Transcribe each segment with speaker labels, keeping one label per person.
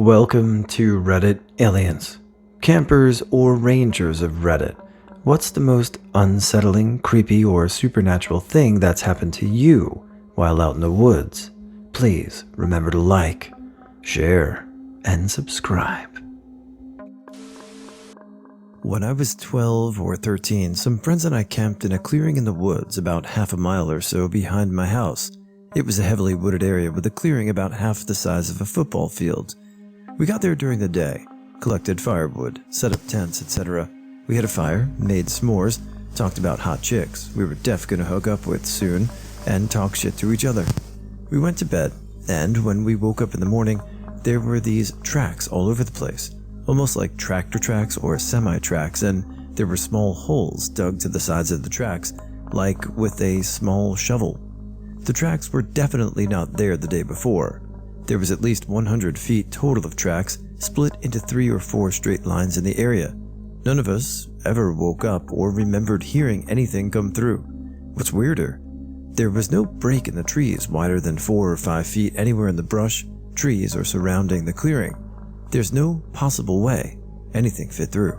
Speaker 1: Welcome to Reddit Aliens. Campers or rangers of Reddit, what's the most unsettling, creepy, or supernatural thing that's happened to you while out in the woods? Please remember to like, share, and subscribe. When I was 12 or 13, some friends and I camped in a clearing in the woods about half a mile or so behind my house. It was a heavily wooded area with a clearing about half the size of a football field. We got there during the day, collected firewood, set up tents, etc. We had a fire, made s'mores, talked about hot chicks we were def gonna hook up with soon, and talk shit to each other. We went to bed, and when we woke up in the morning, there were these tracks all over the place, almost like tractor tracks or semi-tracks, and there were small holes dug to the sides of the tracks, like with a small shovel. The tracks were definitely not there the day before. There was at least 100 feet total of tracks, split into 3 or 4 straight lines in the area. None of us ever woke up or remembered hearing anything come through. What's weirder, there was no break in the trees wider than 4 or 5 feet anywhere in the brush, trees, or surrounding the clearing. There's no possible way anything fit through.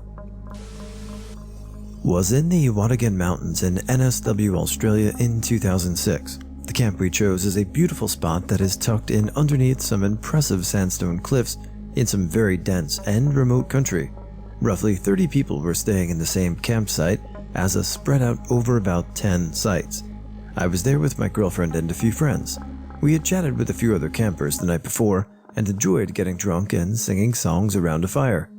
Speaker 1: Was in the Watagan Mountains in NSW, Australia in 2006. The camp we chose is a beautiful spot that is tucked in underneath some impressive sandstone cliffs in some very dense and remote country. Roughly 30 people were staying in the same campsite as us, spread out over about 10 sites. I was there with my girlfriend and a few friends. We had chatted with a few other campers the night before and enjoyed getting drunk and singing songs around a fire.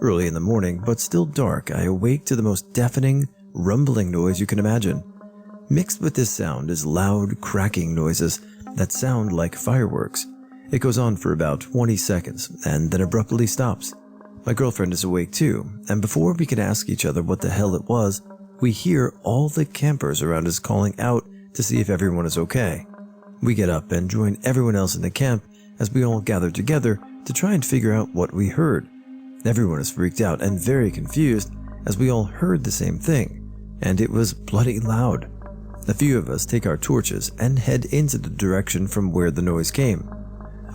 Speaker 1: Early in the morning, but still dark, I awake to the most deafening, rumbling noise you can imagine. Mixed with this sound is loud, cracking noises that sound like fireworks. It goes on for about 20 seconds and then abruptly stops. My girlfriend is awake too, and before we can ask each other what the hell it was, we hear all the campers around us calling out to see if everyone is okay. We get up and join everyone else in the camp as we all gather together to try and figure out what we heard. Everyone is freaked out and very confused as we all heard the same thing, and it was bloody loud. A few of us take our torches and head into the direction from where the noise came.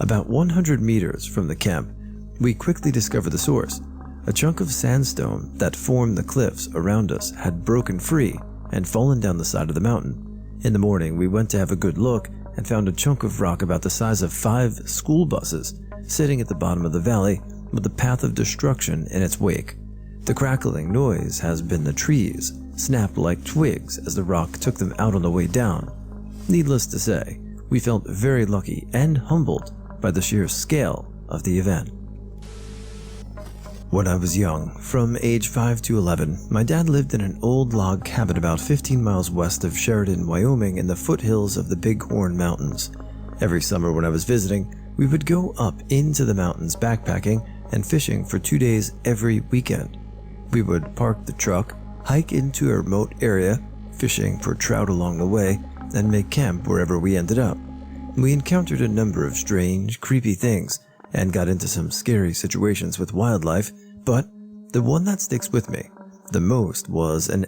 Speaker 1: About 100 meters from the camp, we quickly discover the source. A chunk of sandstone that formed the cliffs around us had broken free and fallen down the side of the mountain. In the morning, we went to have a good look and found a chunk of rock about the size of 5 school buses sitting at the bottom of the valley with a path of destruction in its wake. The crackling noise has been the trees snapped like twigs as the rock took them out on the way down. Needless to say, we felt very lucky and humbled by the sheer scale of the event. When I was young, from age 5 to 11, my dad lived in an old log cabin about 15 miles west of Sheridan, Wyoming in the foothills of the Bighorn Mountains. Every summer when I was visiting, we would go up into the mountains backpacking and fishing for 2 days every weekend. We would park the truck, hike into a remote area, fishing for trout along the way, and make camp wherever we ended up. We encountered a number of strange, creepy things and got into some scary situations with wildlife, but the one that sticks with me the most was an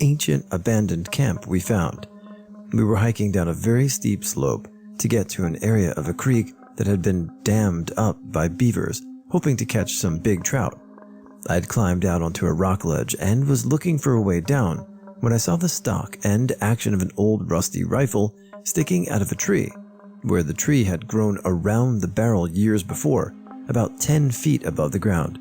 Speaker 1: ancient abandoned camp we found. We were hiking down a very steep slope to get to an area of a creek that had been dammed up by beavers, hoping to catch some big trout. I had climbed out onto a rock ledge and was looking for a way down when I saw the stock and action of an old rusty rifle sticking out of a tree, where the tree had grown around the barrel years before, about 10 feet above the ground.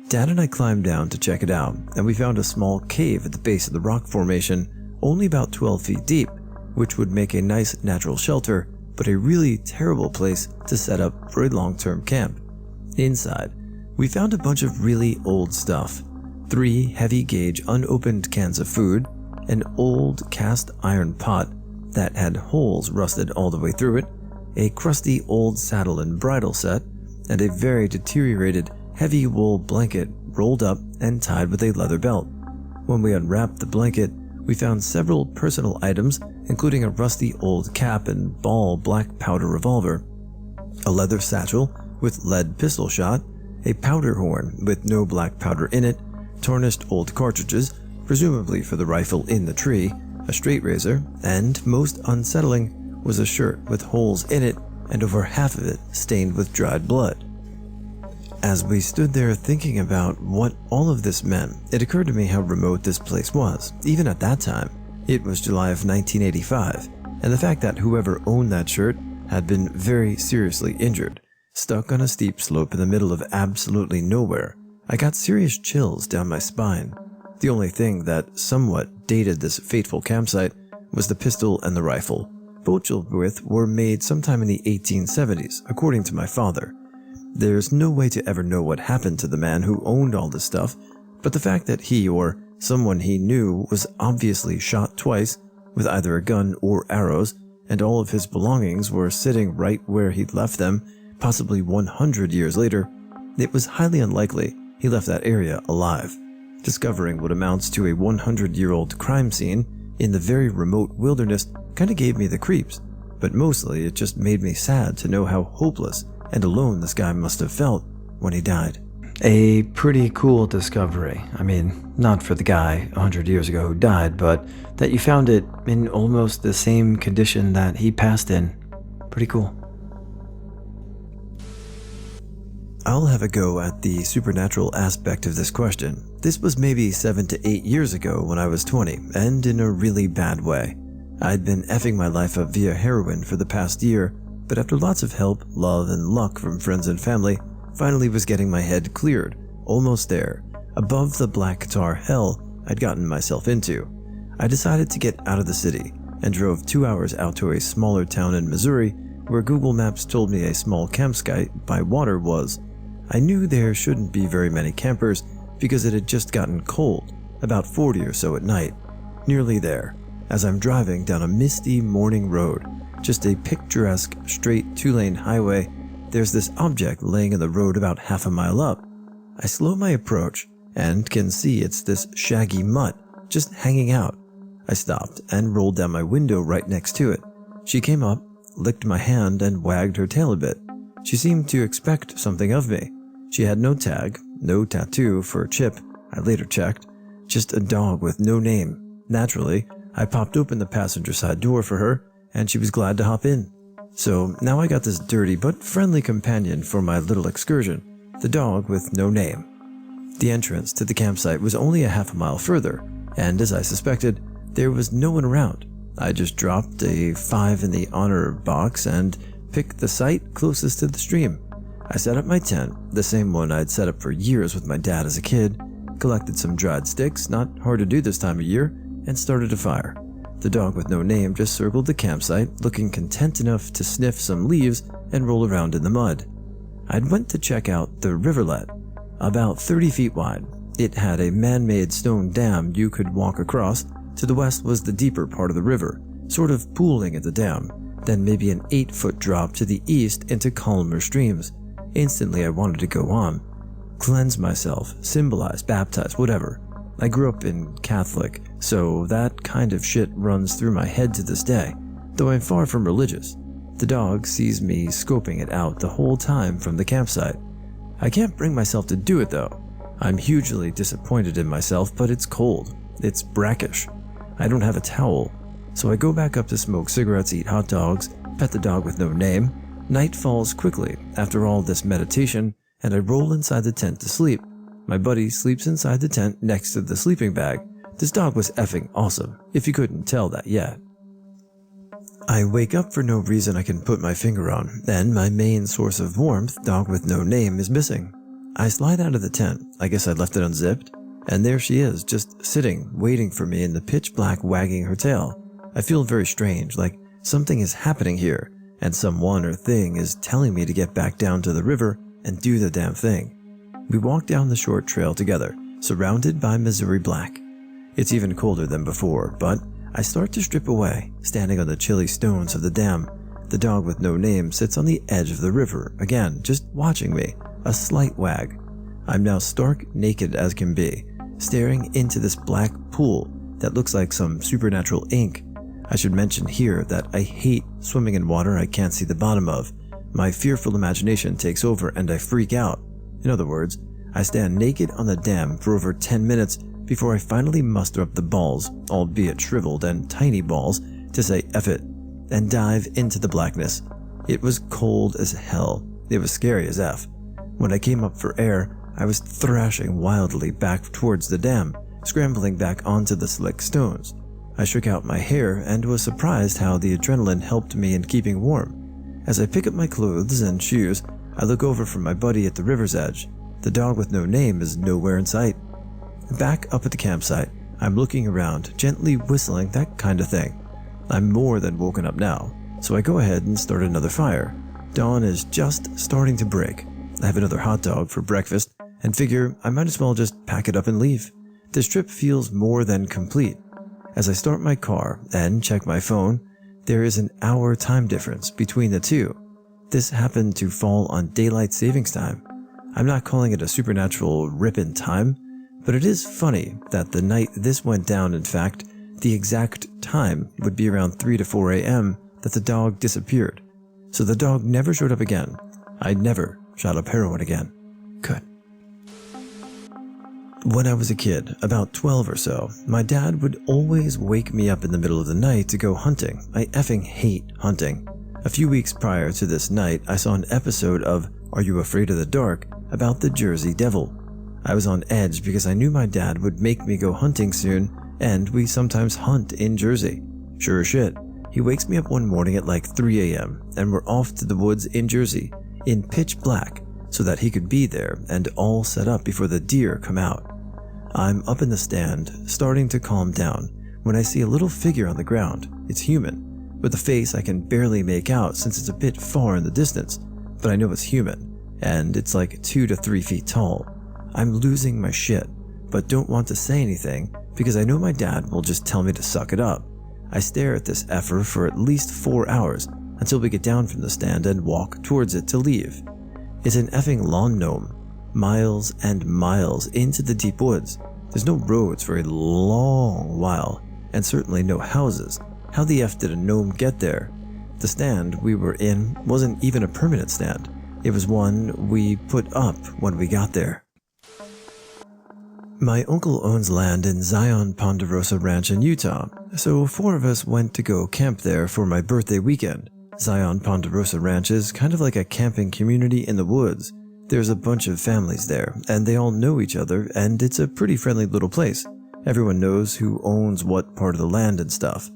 Speaker 1: Dad and I climbed down to check it out, and we found a small cave at the base of the rock formation, only about 12 feet deep, which would make a nice natural shelter, but a really terrible place to set up for a long-term camp. Inside, we found a bunch of really old stuff. 3 heavy-gauge unopened cans of food, an old cast iron pot that had holes rusted all the way through it, a crusty old saddle and bridle set, and a very deteriorated heavy wool blanket rolled up and tied with a leather belt. When we unwrapped the blanket, we found several personal items, including a rusty old cap and ball black powder revolver, a leather satchel with lead pistol shot, a powder horn with no black powder in it, tarnished old cartridges, presumably for the rifle in the tree, a straight razor, and, most unsettling, was a shirt with holes in it and over half of it stained with dried blood. As we stood there thinking about what all of this meant, it occurred to me how remote this place was, even at that time. It was July of 1985, and the fact that whoever owned that shirt had been very seriously injured, stuck on a steep slope in the middle of absolutely nowhere. I got serious chills down my spine. The only thing that somewhat dated this fateful campsite was the pistol and the rifle, both of which were made sometime in the 1870s, according to my father. There's no way to ever know what happened to the man who owned all this stuff, but the fact that he or someone he knew was obviously shot twice with either a gun or arrows, and all of his belongings were sitting right where he'd left them, possibly 100 years later, it was highly unlikely he left that area alive. Discovering what amounts to a 100-year-old crime scene in the very remote wilderness kinda gave me the creeps, but mostly it just made me sad to know how hopeless and alone this guy must have felt when he died.
Speaker 2: A pretty cool discovery. I mean, not for the guy 100 years ago who died, but that you found it in almost the same condition that he passed in. Pretty cool.
Speaker 1: I'll have a go at the supernatural aspect of this question. This was maybe 7 to 8 years ago when I was 20, and in a really bad way. I'd been effing my life up via heroin for the past year, but after lots of help, love, and luck from friends and family, finally was getting my head cleared, almost there, above the black tar hell I'd gotten myself into. I decided to get out of the city and drove 2 hours out to a smaller town in Missouri where Google Maps told me a small campsite by water was. I knew there shouldn't be very many campers because it had just gotten cold, about 40 or so at night. Nearly there, as I'm driving down a misty morning road, just a picturesque straight 2-lane highway, there's this object laying in the road about half a mile up. I slow my approach and can see it's this shaggy mutt just hanging out. I stopped and rolled down my window right next to it. She came up, licked my hand, and wagged her tail a bit. She seemed to expect something of me. She had no tag, no tattoo for Chip, I later checked, just a dog with no name. Naturally, I popped open the passenger side door for her, and she was glad to hop in. So now I got this dirty but friendly companion for my little excursion, the dog with no name. The entrance to the campsite was only a half a mile further, and as I suspected, there was no one around. I just dropped a 5 in the honor box and picked the site closest to the stream. I set up my tent, the same one I'd set up for years with my dad as a kid, collected some dried sticks, not hard to do this time of year, and started a fire. The dog with no name just circled the campsite, looking content enough to sniff some leaves and roll around in the mud. I'd went to check out the rivulet, about 30 feet wide. It had a man-made stone dam you could walk across. To the west was the deeper part of the river, sort of pooling at the dam, then maybe an 8-foot drop to the east into calmer streams. Instantly I wanted to go on, cleanse myself, symbolize, baptize, whatever. I grew up in Catholic, so that kind of shit runs through my head to this day, though I'm far from religious. The dog sees me scoping it out the whole time from the campsite. I can't bring myself to do it though. I'm hugely disappointed in myself, but it's cold. It's brackish. I don't have a towel, so I go back up to smoke cigarettes, eat hot dogs, pet the dog with no name. Night falls quickly after all this meditation, and I roll inside the tent to sleep. My buddy sleeps inside the tent next to the sleeping bag. This dog was effing awesome, if you couldn't tell that yet. I wake up for no reason I can put my finger on, and my main source of warmth, dog with no name, is missing. I slide out of the tent, I guess I'd left it unzipped, and there she is, just sitting, waiting for me in the pitch black, wagging her tail. I feel very strange, like something is happening here, and someone or thing is telling me to get back down to the river and do the damn thing. We walk down the short trail together, surrounded by Missouri black. It's even colder than before, but I start to strip away, standing on the chilly stones of the dam. The dog with no name sits on the edge of the river, again, just watching me, a slight wag. I'm now stark naked as can be, staring into this black pool that looks like some supernatural ink. I should mention here that I hate swimming in water I can't see the bottom of. My fearful imagination takes over and I freak out. In other words, I stand naked on the dam for over 10 minutes before I finally muster up the balls, albeit shriveled and tiny balls, to say F it, and dive into the blackness. It was cold as hell. It was scary as F. When I came up for air, I was thrashing wildly back towards the dam, scrambling back onto the slick stones. I shook out my hair and was surprised how the adrenaline helped me in keeping warm. As I pick up my clothes and shoes, I look over for my buddy at the river's edge. The dog with no name is nowhere in sight. Back up at the campsite, I'm looking around, gently whistling, that kind of thing. I'm more than woken up now, so I go ahead and start another fire. Dawn is just starting to break. I have another hot dog for breakfast and figure I might as well just pack it up and leave. This trip feels more than complete. As I start my car and check my phone, there is an hour time difference between the two. This happened to fall on daylight savings time. I'm not calling it a supernatural rip in time, but it is funny that the night this went down, in fact, the exact time would be around 3 to 4 a.m. that the dog disappeared. So the dog never showed up again. I never shot up heroin again. Good. When I was a kid, about 12 or so, my dad would always wake me up in the middle of the night to go hunting. I effing hate hunting. A few weeks prior to this night, I saw an episode of Are You Afraid of the Dark about the Jersey Devil. I was on edge because I knew my dad would make me go hunting soon, and we sometimes hunt in Jersey. Sure as shit, he wakes me up one morning at like 3 a.m. and we're off to the woods in Jersey, in pitch black, so that he could be there and all set up before the deer come out. I'm up in the stand, starting to calm down, when I see a little figure on the ground. It's human, with a face I can barely make out since it's a bit far in the distance, but I know it's human, and it's like 2 to 3 feet tall. I'm losing my shit, but don't want to say anything because I know my dad will just tell me to suck it up. I stare at this effer for at least 4 hours until we get down from the stand and walk towards it to leave. It's an effing lawn gnome, miles and miles into the deep woods. There's no roads for a long while, and certainly no houses. How the F did a gnome get there? The stand we were in wasn't even a permanent stand. It was one we put up when we got there. My uncle owns land in Zion Ponderosa Ranch in Utah, so 4 of us went to go camp there for my birthday weekend. Zion Ponderosa Ranch is kind of like a camping community in the woods. There's a bunch of families there, and they all know each other, and it's a pretty friendly little place. Everyone knows who owns what part of the land and stuff.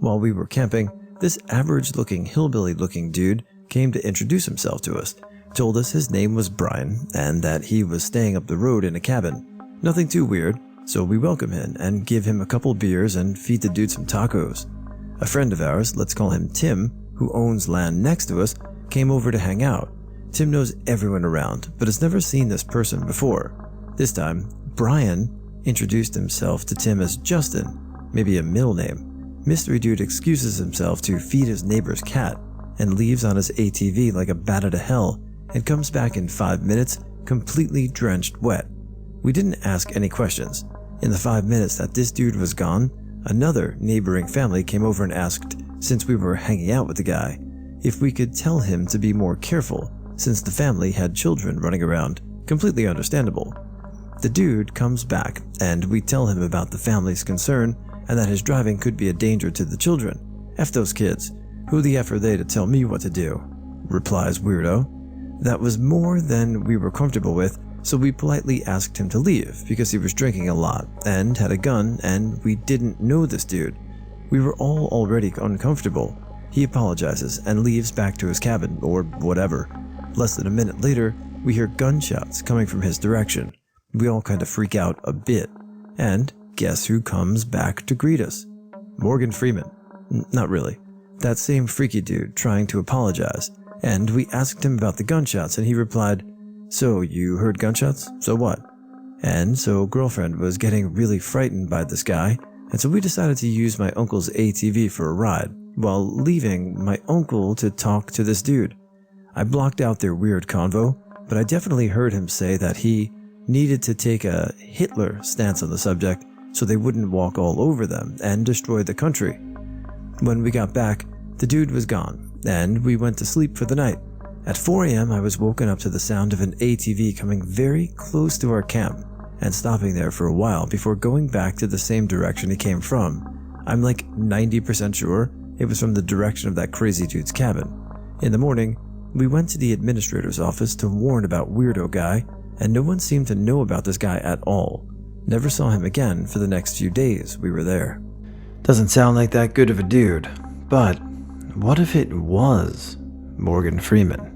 Speaker 1: While we were camping, this average-looking, hillbilly-looking dude came to introduce himself to us, told us his name was Brian, and that he was staying up the road in a cabin. Nothing too weird, so we welcome him and give him a couple beers and feed the dude some tacos. A friend of ours, let's call him Tim, who owns land next to us, came over to hang out. Tim knows everyone around, but has never seen this person before. This time, Brian introduced himself to Tim as Justin, maybe a middle name. Mystery dude excuses himself to feed his neighbor's cat and leaves on his ATV like a bat out of hell and comes back in 5 minutes completely drenched wet. We didn't ask any questions. In the 5 minutes that this dude was gone, another neighboring family came over and asked, since we were hanging out with the guy, if we could tell him to be more careful since the family had children running around. Completely understandable. The dude comes back and we tell him about the family's concern and that his driving could be a danger to the children. F those kids. Who the F are they to tell me what to do? Replies weirdo. That was more than we were comfortable with, so we politely asked him to leave because he was drinking a lot and had a gun and we didn't know this dude. We were all already uncomfortable. He apologizes and leaves back to his cabin or whatever. Less than a minute later, we hear gunshots coming from his direction. We all kind of freak out a bit. And guess who comes back to greet us? Morgan Freeman. Not really. That same freaky dude trying to apologize. And we asked him about the gunshots and he replied, "So you heard gunshots? So what?" And so girlfriend was getting really frightened by this guy, and so we decided to use my uncle's ATV for a ride, while leaving my uncle to talk to this dude. I blocked out their weird convo, but I definitely heard him say that he needed to take a Hitler stance on the subject so they wouldn't walk all over them and destroy the country. When we got back, the dude was gone, and we went to sleep for the night. At 4 a.m. I was woken up to the sound of an ATV coming very close to our camp and stopping there for a while before going back to the same direction it came from. I'm like 90% sure it was from the direction of that crazy dude's cabin. In the morning, We went to the administrator's office to warn about weirdo guy, and no one seemed to know about this guy at all. Never saw him again for the next few days we were there.
Speaker 2: Doesn't sound like that good of a dude, but what if it was Morgan Freeman?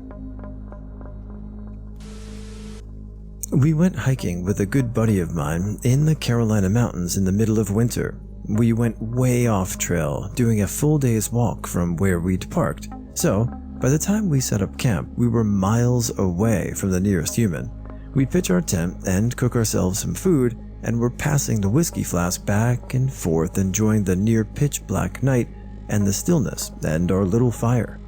Speaker 1: We went hiking with a good buddy of mine in the Carolina mountains in the middle of winter. We went way off trail, doing a full day's walk from where we'd parked. So, by the time we set up camp, we were miles away from the nearest human. We'd pitch our tent and cook ourselves some food, and were passing the whiskey flask back and forth, enjoying the near pitch black night and the stillness and our little fire.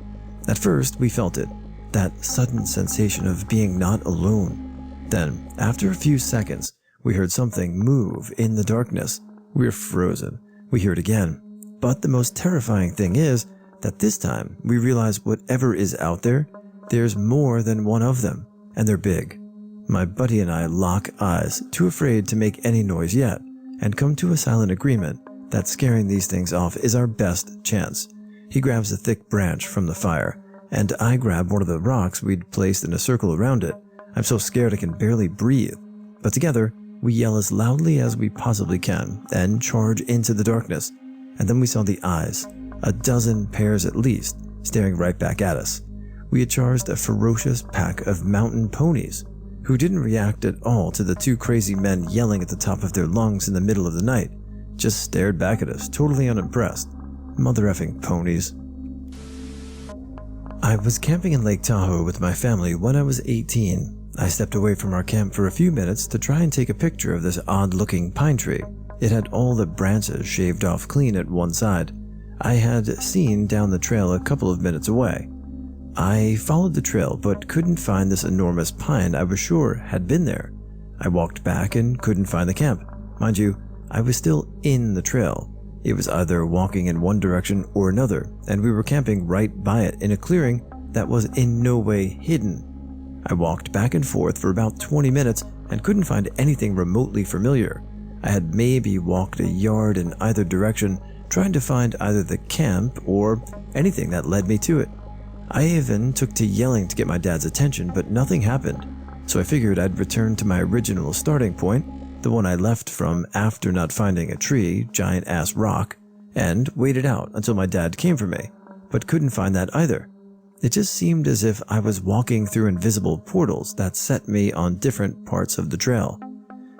Speaker 1: At first, we felt it, that sudden sensation of being not alone. Then, after a few seconds, we heard something move in the darkness. We were frozen. We hear it again. But the most terrifying thing is that this time we realize whatever is out there, there's more than one of them, and they're big. My buddy and I lock eyes, too afraid to make any noise yet, and come to a silent agreement that scaring these things off is our best chance. He grabs a thick branch from the fire, and I grab one of the rocks we'd placed in a circle around it. I'm so scared I can barely breathe. But together, we yell as loudly as we possibly can and charge into the darkness. And then we saw the eyes, a dozen pairs at least, staring right back at us. We had charged a ferocious pack of mountain ponies, who didn't react at all to the two crazy men yelling at the top of their lungs in the middle of the night, just stared back at us, totally unimpressed. Mother effing ponies. I was camping in Lake Tahoe with my family when I was 18. I stepped away from our camp for a few minutes to try and take a picture of this odd-looking pine tree. It had all the branches shaved off clean at one side. I had seen down the trail a couple of minutes away. I followed the trail but couldn't find this enormous pine I was sure had been there. I walked back and couldn't find the camp. Mind you, I was still in the trail. It was either walking in one direction or another, and we were camping right by it in a clearing that was in no way hidden. I walked back and forth for about 20 minutes and couldn't find anything remotely familiar. I had maybe walked a yard in either direction, trying to find either the camp or anything that led me to it. I even took to yelling to get my dad's attention, but nothing happened. So I figured I'd return to my original starting point, the one I left from after not finding a tree, giant-ass rock, and waited out until my dad came for me, but couldn't find that either. It just seemed as if I was walking through invisible portals that set me on different parts of the trail.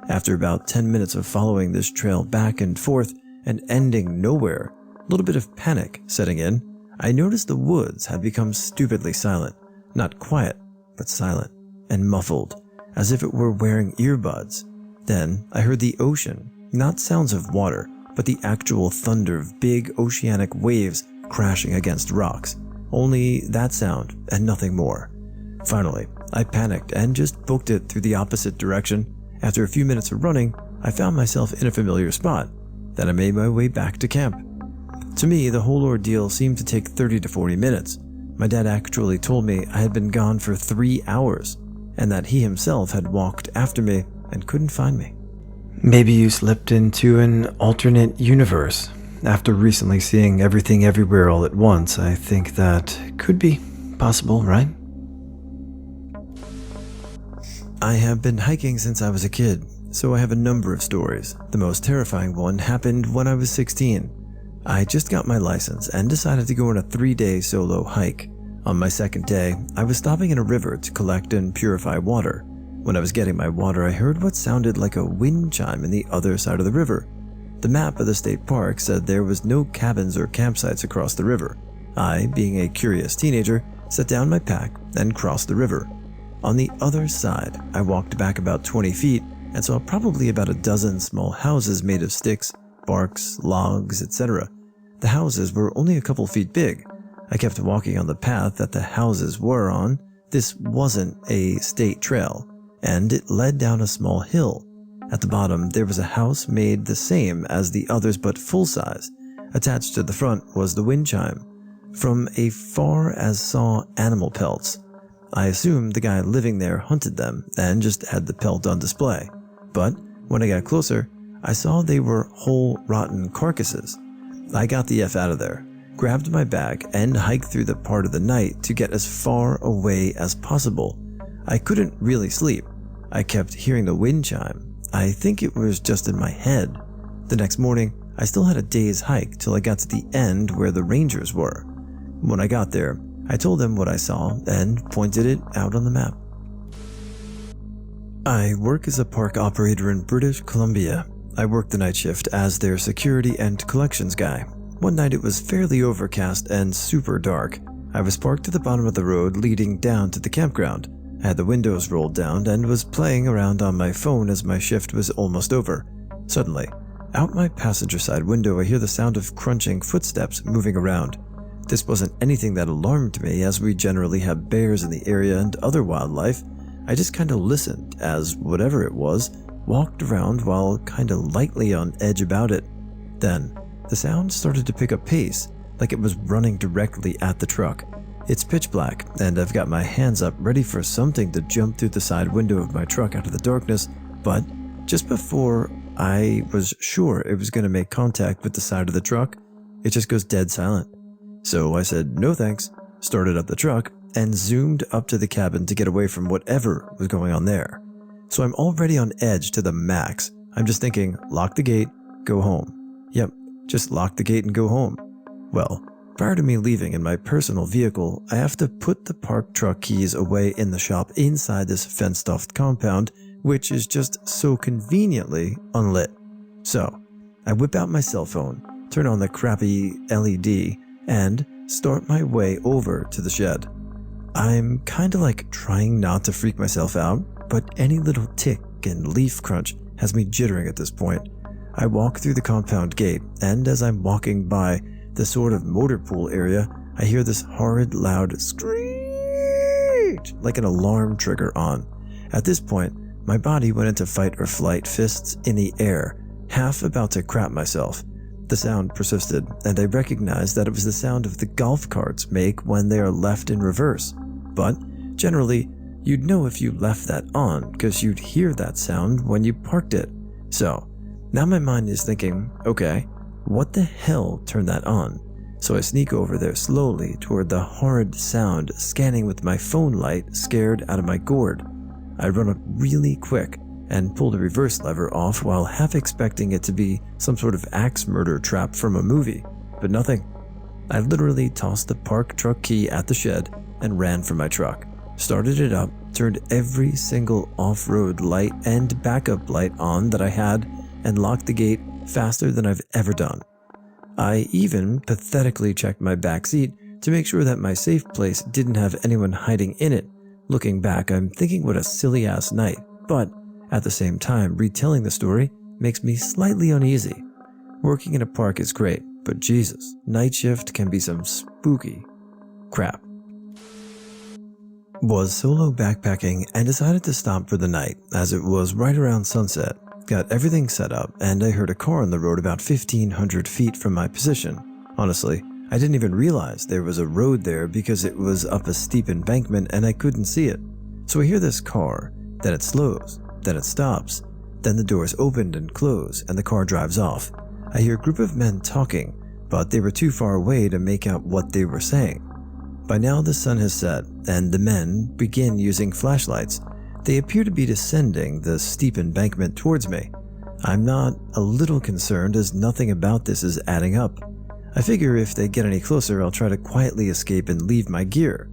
Speaker 1: After about 10 minutes of following this trail back and forth and ending nowhere, a little bit of panic setting in, I noticed the woods had become stupidly silent. Not quiet, but silent and muffled, as if it were wearing earbuds. Then I heard the ocean, not sounds of water, but the actual thunder of big oceanic waves crashing against rocks. Only that sound and nothing more. Finally, I panicked and just booked it through the opposite direction. After a few minutes of running, I found myself in a familiar spot. Then I made my way back to camp. To me, the whole ordeal seemed to take 30 to 40 minutes. My dad actually told me I had been gone for 3 hours, and that he himself had walked after me and couldn't find me.
Speaker 2: Maybe you slipped into an alternate universe. After recently seeing everything everywhere all at once, I think that could be possible, right?
Speaker 1: I have been hiking since I was a kid, so I have a number of stories. The most terrifying one happened when I was 16. I just got my license and decided to go on a 3-day solo hike. On my second day, I was stopping in a river to collect and purify water. When I was getting my water, I heard what sounded like a wind chime in the other side of the river. The map of the state park said there was no cabins or campsites across the river. I, being a curious teenager, set down my pack and crossed the river. On the other side, I walked back about 20 feet and saw probably about a dozen small houses made of sticks, barks, logs, etc. The houses were only a couple feet big. I kept walking on the path that the houses were on. This wasn't a state trail, and it led down a small hill. At the bottom, there was a house made the same as the others but full size. Attached to the front was the wind chime. From afar as saw animal pelts. I assumed the guy living there hunted them and just had the pelt on display. But when I got closer, I saw they were whole rotten carcasses. I got the F out of there. grabbed my bag and hiked through the part of the night to get as far away as possible. I couldn't really sleep. I kept hearing the wind chime. I think it was just in my head. The next morning, I still had a day's hike till I got to the end where the rangers were. When I got there, I told them what I saw and pointed it out on the map. I work as a park operator in British Columbia. I work the night shift as their security and collections guy. One night it was fairly overcast and super dark. I was parked at the bottom of the road leading down to the campground. I had the windows rolled down and was playing around on my phone as my shift was almost over. Suddenly, out my passenger side window, I hear the sound of crunching footsteps moving around. This wasn't anything that alarmed me, as we generally have bears in the area and other wildlife. I just kinda listened as whatever it was walked around while kinda lightly on edge about it. Then, the sound started to pick up pace, like it was running directly at the truck. It's pitch black, and I've got my hands up ready for something to jump through the side window of my truck out of the darkness, but just before I was sure it was going to make contact with the side of the truck, it just goes dead silent. So I said no thanks, started up the truck, and zoomed up to the cabin to get away from whatever was going on there. So I'm already on edge to the max. I'm just thinking, lock the gate, go home. Yep, just lock the gate and go home. Well, prior to me leaving in my personal vehicle, I have to put the parked truck keys away in the shop inside this fenced-off compound, which is just so conveniently unlit. So, I whip out my cell phone, turn on the crappy LED, and start my way over to the shed. I'm kinda like trying not to freak myself out, but any little tick and leaf crunch has me jittering at this point. I walk through the compound gate, and as I'm walking by the sort of motor pool area, I hear this horrid loud screech, like an alarm trigger on. At this point, my body went into fight or flight, fists in the air, half about to crap myself. The sound persisted, and I recognized that it was the sound of the golf carts make when they are left in reverse. But generally, you'd know if you left that on, because you'd hear that sound when you parked it. So, now my mind is thinking, okay, what the hell turned that on? So I sneak over there slowly toward the horrid sound, scanning with my phone light, scared out of my gourd. I run up really quick and pull the reverse lever off while half expecting it to be some sort of axe murder trap from a movie, but nothing. I literally tossed the park truck key at the shed and ran for my truck, started it up, turned every single off-road light and backup light on that I had, and locked the gate faster than I've ever done. I even pathetically checked my back seat to make sure that my safe place didn't have anyone hiding in it. Looking back, I'm thinking what a silly-ass night, but at the same time, retelling the story makes me slightly uneasy. Working in a park is great, but Jesus, night shift can be some spooky crap. Was solo backpacking and decided to stop for the night as it was right around sunset. Got everything set up and I heard a car on the road about 1,500 feet from my position. Honestly, I didn't even realize there was a road there because it was up a steep embankment and I couldn't see it. So I hear this car, then it slows, then it stops, then the doors opened and close and the car drives off. I hear a group of men talking, but they were too far away to make out what they were saying. By now the sun has set and the men begin using flashlights. They appear to be descending the steep embankment towards me. I'm not a little concerned as nothing about this is adding up. I figure if they get any closer, I'll try to quietly escape and leave my gear.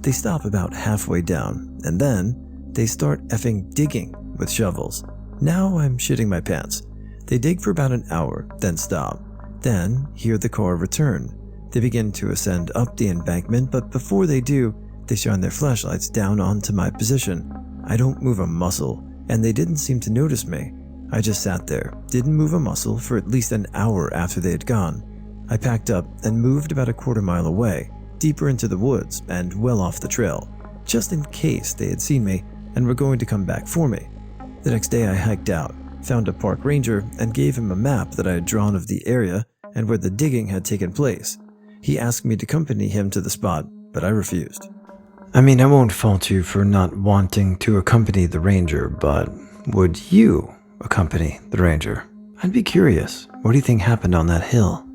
Speaker 1: They stop about halfway down, and then they start effing digging with shovels. Now I'm shitting my pants. They dig for about an hour, then stop. Then hear the car return. They begin to ascend up the embankment, but before they do, they shine their flashlights down onto my position. I don't move a muscle, and they didn't seem to notice me. I just sat there, didn't move a muscle for at least an hour after they had gone. I packed up and moved about a quarter mile away, deeper into the woods and well off the trail, just in case they had seen me and were going to come back for me. The next day I hiked out, found a park ranger, and gave him a map that I had drawn of the area and where the digging had taken place. He asked me to accompany him to the spot, but I refused.
Speaker 2: I mean, I won't fault you for not wanting to accompany the ranger, but would you accompany the ranger? I'd be curious. What do you think happened on that hill?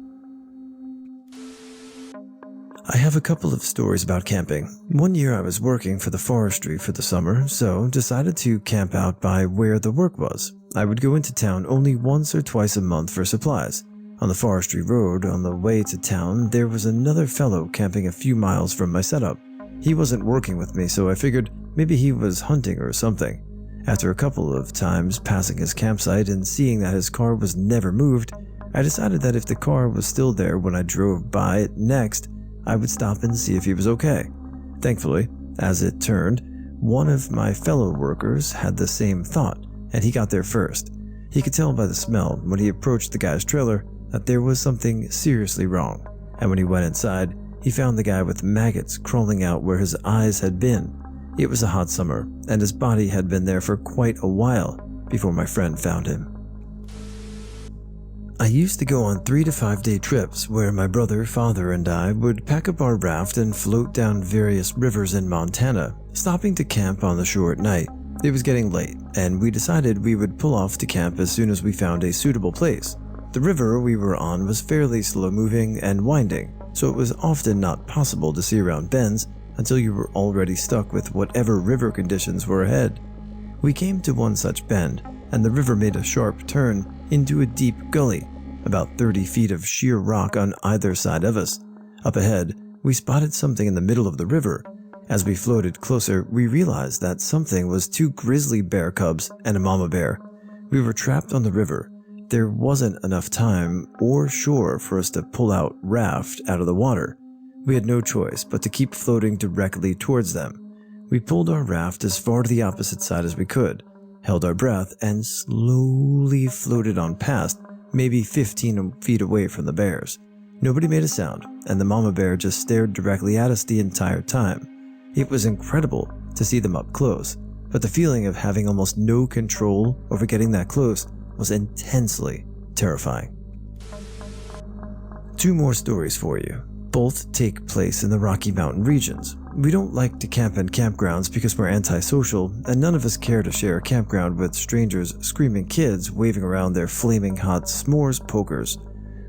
Speaker 1: I have a couple of stories about camping. One year I was working for the forestry for the summer, so decided to camp out by where the work was. I would go into town only once or twice a month for supplies. On the forestry road, on the way to town, there was another fellow camping a few miles from my setup. He wasn't working with me, so I figured maybe he was hunting or something. After a couple of times passing his campsite and seeing that his car was never moved, I decided that if the car was still there when I drove by it next, I would stop and see if he was okay. Thankfully, as it turned, one of my fellow workers had the same thought, and he got there first. He could tell by the smell when he approached the guy's trailer that there was something seriously wrong, and when he went inside, he found the guy with maggots crawling out where his eyes had been. It was a hot summer, and his body had been there for quite a while before my friend found him. I used to go on 3 to 5 day trips where my brother, father, and I would pack up our raft and float down various rivers in Montana, stopping to camp on the shore at night. It was getting late, and we decided we would pull off to camp as soon as we found a suitable place. The river we were on was fairly slow moving and winding, so it was often not possible to see around bends until you were already stuck with whatever river conditions were ahead. We came to one such bend, and the river made a sharp turn into a deep gully, about 30 feet of sheer rock on either side of us. Up ahead, we spotted something in the middle of the river. As we floated closer, we realized that something was 2 grizzly bear cubs and a mama bear. We were trapped on the river. There wasn't enough time or shore for us to pull out raft out of the water. We had no choice but to keep floating directly towards them. We pulled our raft as far to the opposite side as we could, held our breath, and slowly floated on past, maybe 15 feet away from the bears. Nobody made a sound, and the mama bear just stared directly at us the entire time. It was incredible to see them up close, but the feeling of having almost no control over getting that close was intensely terrifying. 2 more stories for you. Both take place in the Rocky Mountain regions. We don't like to camp in campgrounds because we're antisocial, and none of us care to share a campground with strangers screaming kids waving around their flaming hot s'mores pokers.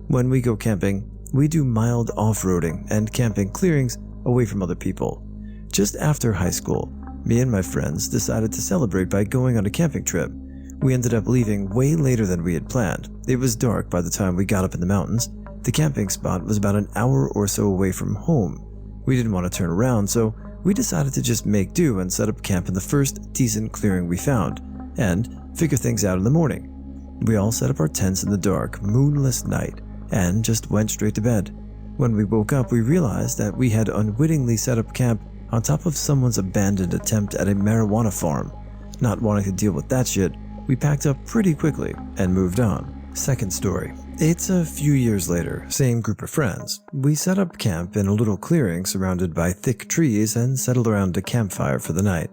Speaker 1: When we go camping, we do mild off-roading and camping clearings away from other people. Just after high school, me and my friends decided to celebrate by going on a camping trip. We ended up leaving way later than we had planned. It was dark by the time we got up in the mountains. The camping spot was about an hour or so away from home. We didn't want to turn around, so we decided to just make do and set up camp in the first decent clearing we found, and figure things out in the morning. We all set up our tents in the dark, moonless night, and just went straight to bed. When we woke up, we realized that we had unwittingly set up camp on top of someone's abandoned attempt at a marijuana farm. Not wanting to deal with that shit, we packed up pretty quickly and moved on. Second story. It's a few years later, same group of friends. We set up camp in a little clearing surrounded by thick trees and settled around a campfire for the night.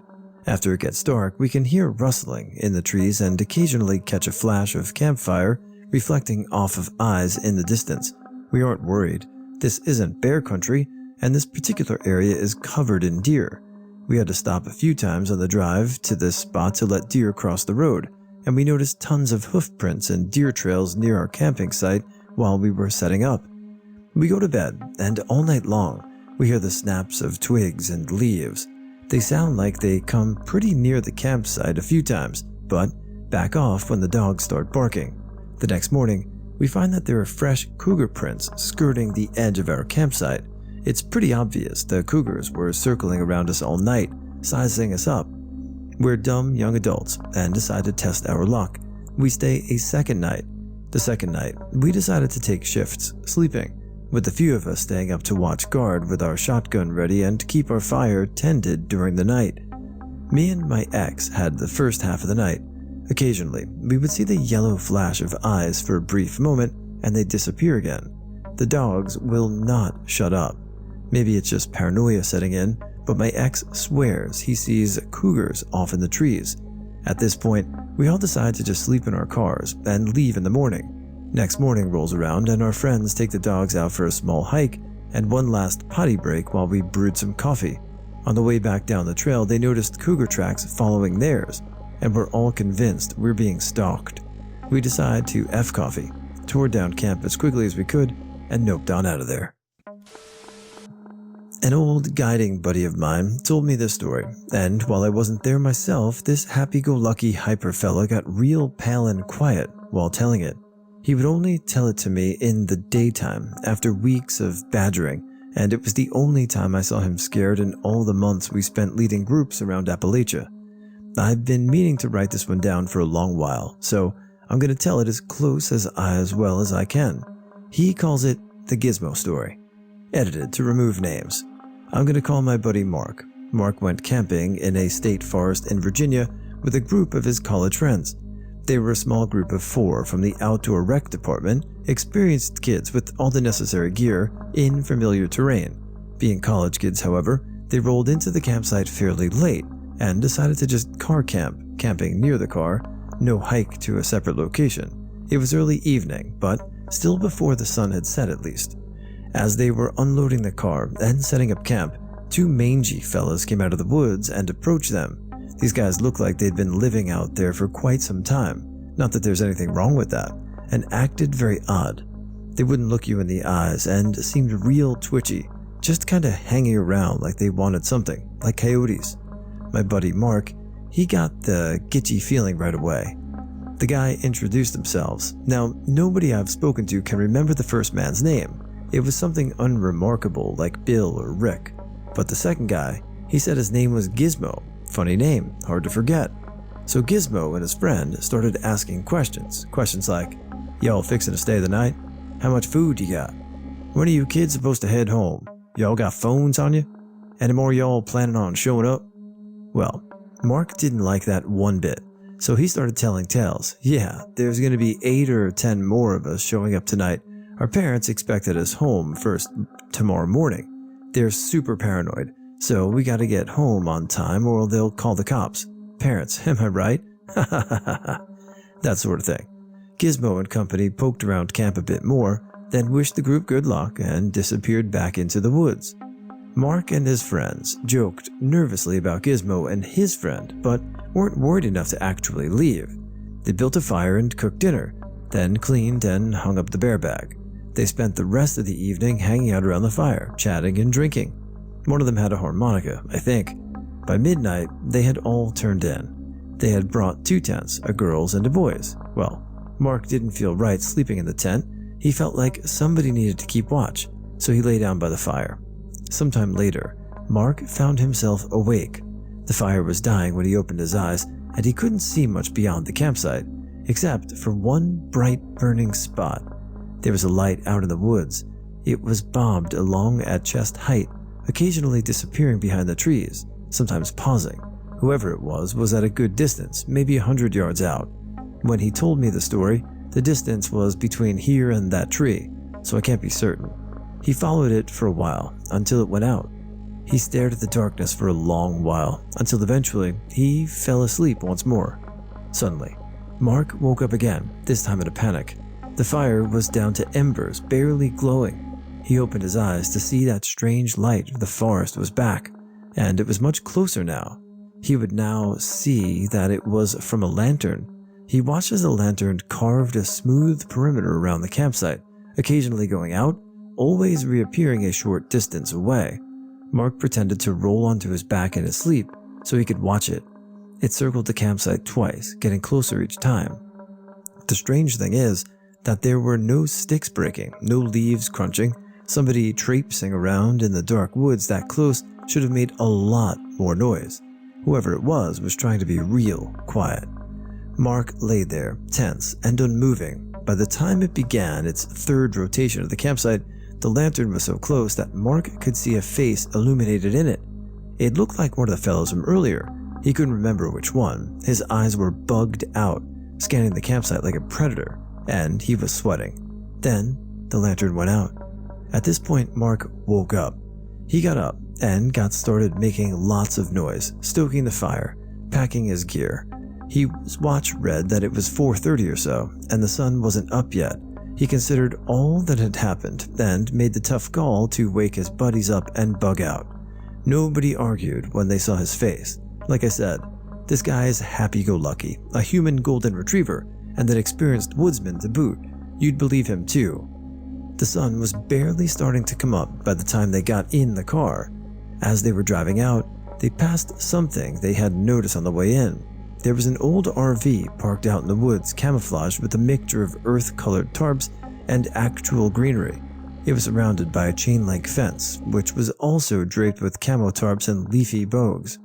Speaker 1: After it gets dark, we can hear rustling in the trees and occasionally catch a flash of campfire reflecting off of eyes in the distance. We aren't worried. This isn't bear country, and this particular area is covered in deer. We had to stop a few times on the drive to this spot to let deer cross the road, and we noticed tons of hoof prints and deer trails near our camping site while we were setting up. We go to bed, and all night long, we hear the snaps of twigs and leaves. They sound like they come pretty near the campsite a few times, but back off when the dogs start barking. The next morning, we find that there are fresh cougar prints skirting the edge of our campsite. It's pretty obvious the cougars were circling around us all night, sizing us up. We're dumb young adults and decide to test our luck. We stay a second night. The second night, we decided to take shifts, sleeping, with a few of us staying up to watch guard with our shotgun ready and keep our fire tended during the night. Me and my ex had the first half of the night. Occasionally, we would see the yellow flash of eyes for a brief moment and they'd disappear again. The dogs will not shut up. Maybe it's just paranoia setting in, but my ex swears he sees cougars off in the trees. At this point, we all decide to just sleep in our cars and leave in the morning. Next morning rolls around and our friends take the dogs out for a small hike and one last potty break while we brewed some coffee. On the way back down the trail, they noticed cougar tracks following theirs, and we're all convinced we're being stalked. We decide to F coffee, tore down camp as quickly as we could, and noped on out of there. An old guiding buddy of mine told me this story, and while I wasn't there myself, this happy-go-lucky hyper fella got real pale and quiet while telling it. He would only tell it to me in the daytime after weeks of badgering, and it was the only time I saw him scared in all the months we spent leading groups around Appalachia. I've been meaning to write this one down for a long while, so I'm going to tell it as close as well as I can. He calls it the Gizmo story. Edited to remove names. I'm going to call my buddy Mark. Mark went camping in a state forest in Virginia with a group of his college friends. They were a small group of 4 from the outdoor rec department, experienced kids with all the necessary gear in familiar terrain. Being college kids, however, they rolled into the campsite fairly late and decided to just car camp, camping near the car, no hike to a separate location. It was early evening, but still before the sun had set at least. As they were unloading the car and setting up camp, 2 mangy fellas came out of the woods and approached them. These guys looked like they'd been living out there for quite some time, not that there's anything wrong with that, and acted very odd. They wouldn't look you in the eyes and seemed real twitchy, just kinda hanging around like they wanted something, like coyotes. My buddy Mark, he got the sketchy feeling right away. The guy introduced themselves. Now, nobody I've spoken to can remember the first man's name. It was something unremarkable like Bill or Rick. But the second guy, he said his name was Gizmo. Funny name, hard to forget. So Gizmo and his friend started asking questions. Questions like, y'all fixing to stay the night? How much food you got? When are you kids supposed to head home? Y'all got phones on you? Any more y'all planning on showing up? Well, Mark didn't like that one bit, so he started telling tales. Yeah, there's going to be 8 or 10 more of us showing up tonight. Our parents expected us home first tomorrow morning. They're super paranoid, so we gotta get home on time or they'll call the cops. Parents, am I right? That sort of thing. Gizmo and company poked around camp a bit more, then wished the group good luck and disappeared back into the woods. Mark and his friends joked nervously about Gizmo and his friend, but weren't worried enough to actually leave. They built a fire and cooked dinner, then cleaned and hung up the bear bag. They spent the rest of the evening hanging out around the fire, chatting and drinking. One of them had a harmonica, I think. By midnight, they had all turned in. They had brought 2 tents, a girl's and a boy's. Well, Mark didn't feel right sleeping in the tent. He felt like somebody needed to keep watch, so he lay down by the fire. Sometime later, Mark found himself awake. The fire was dying when he opened his eyes, and he couldn't see much beyond the campsite, except for one bright burning spot. There was a light out in the woods. It was bobbed along at chest height, occasionally disappearing behind the trees, sometimes pausing. Whoever it was at a good distance, maybe 100 yards out. When he told me the story, the distance was between here and that tree, so I can't be certain. He followed it for a while, until it went out. He stared at the darkness for a long while, until eventually he fell asleep once more. Suddenly, Mark woke up again, this time in a panic. The fire was down to embers, barely glowing. He opened his eyes to see that strange light of the forest was back, and it was much closer now. He would now see that it was from a lantern. He watched as the lantern carved a smooth perimeter around the campsite, occasionally going out, always reappearing a short distance away. Mark pretended to roll onto his back in his sleep so he could watch it. It circled the campsite twice, getting closer each time. The strange thing is that there were no sticks breaking, no leaves crunching. Somebody traipsing around in the dark woods that close should have made a lot more noise. Whoever it was trying to be real quiet. Mark lay there, tense and unmoving. By the time it began its 3rd rotation of the campsite, the lantern was so close that Mark could see a face illuminated in it. It looked like one of the fellows from earlier. He couldn't remember which one. His eyes were bugged out, scanning the campsite like a predator, and he was sweating. Then the lantern went out. At this point, Mark woke up. He got up and got started making lots of noise, stoking the fire, packing his gear. His watch read that it was 4:30 or so, and the sun wasn't up yet. He considered all that had happened and made the tough call to wake his buddies up and bug out. Nobody argued when they saw his face. Like I said, this guy is happy-go-lucky, a human golden retriever, and an experienced woodsman to boot. You'd believe him too. The sun was barely starting to come up by the time they got in the car. As they were driving out, they passed something they hadn't noticed on the way in. There was an old RV parked out in the woods, camouflaged with a mixture of earth-colored tarps and actual greenery. It was surrounded by a chain-link fence, which was also draped with camo tarps and leafy bogues.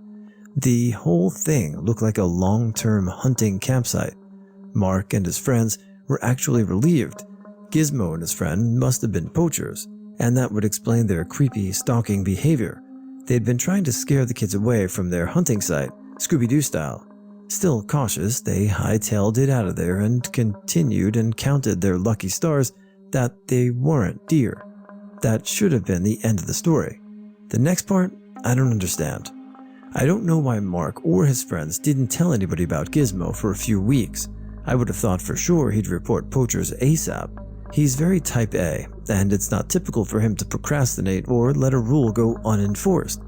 Speaker 1: The whole thing looked like a long-term hunting campsite. Mark and his friends were actually relieved. Gizmo and his friend must have been poachers, and that would explain their creepy, stalking behavior. They had been trying to scare the kids away from their hunting site, Scooby-Doo style. Still cautious, they hightailed it out of there and continued and counted their lucky stars that they weren't deer. That should have been the end of the story. The next part, I don't understand. I don't know why Mark or his friends didn't tell anybody about Gizmo for a few weeks. I would have thought for sure he'd report poachers ASAP. He's very type A, and it's not typical for him to procrastinate or let a rule go unenforced.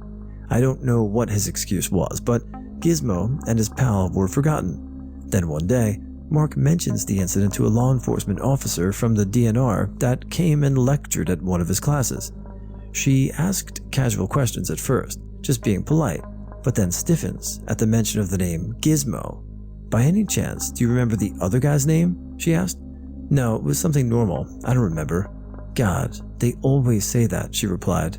Speaker 1: I don't know what his excuse was, but Gizmo and his pal were forgotten. Then one day, Mark mentions the incident to a law enforcement officer from the DNR that came and lectured at one of his classes. She asked casual questions at first, just being polite, but then stiffens at the mention of the name Gizmo. "By any chance, do you remember the other guy's name?" she asked. "No, it was something normal. I don't remember." "God, they always say that," she replied.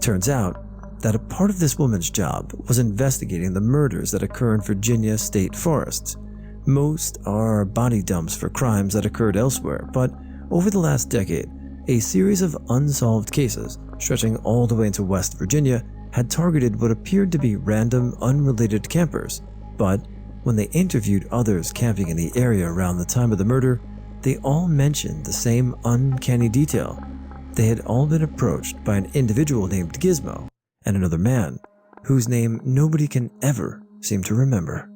Speaker 1: Turns out that a part of this woman's job was investigating the murders that occur in Virginia state forests. Most are body dumps for crimes that occurred elsewhere, but over the last decade, a series of unsolved cases stretching all the way into West Virginia had targeted what appeared to be random, unrelated campers. But when they interviewed others camping in the area around the time of the murder, they all mentioned the same uncanny detail. They had all been approached by an individual named Gizmo and another man, whose name nobody can ever seem to remember.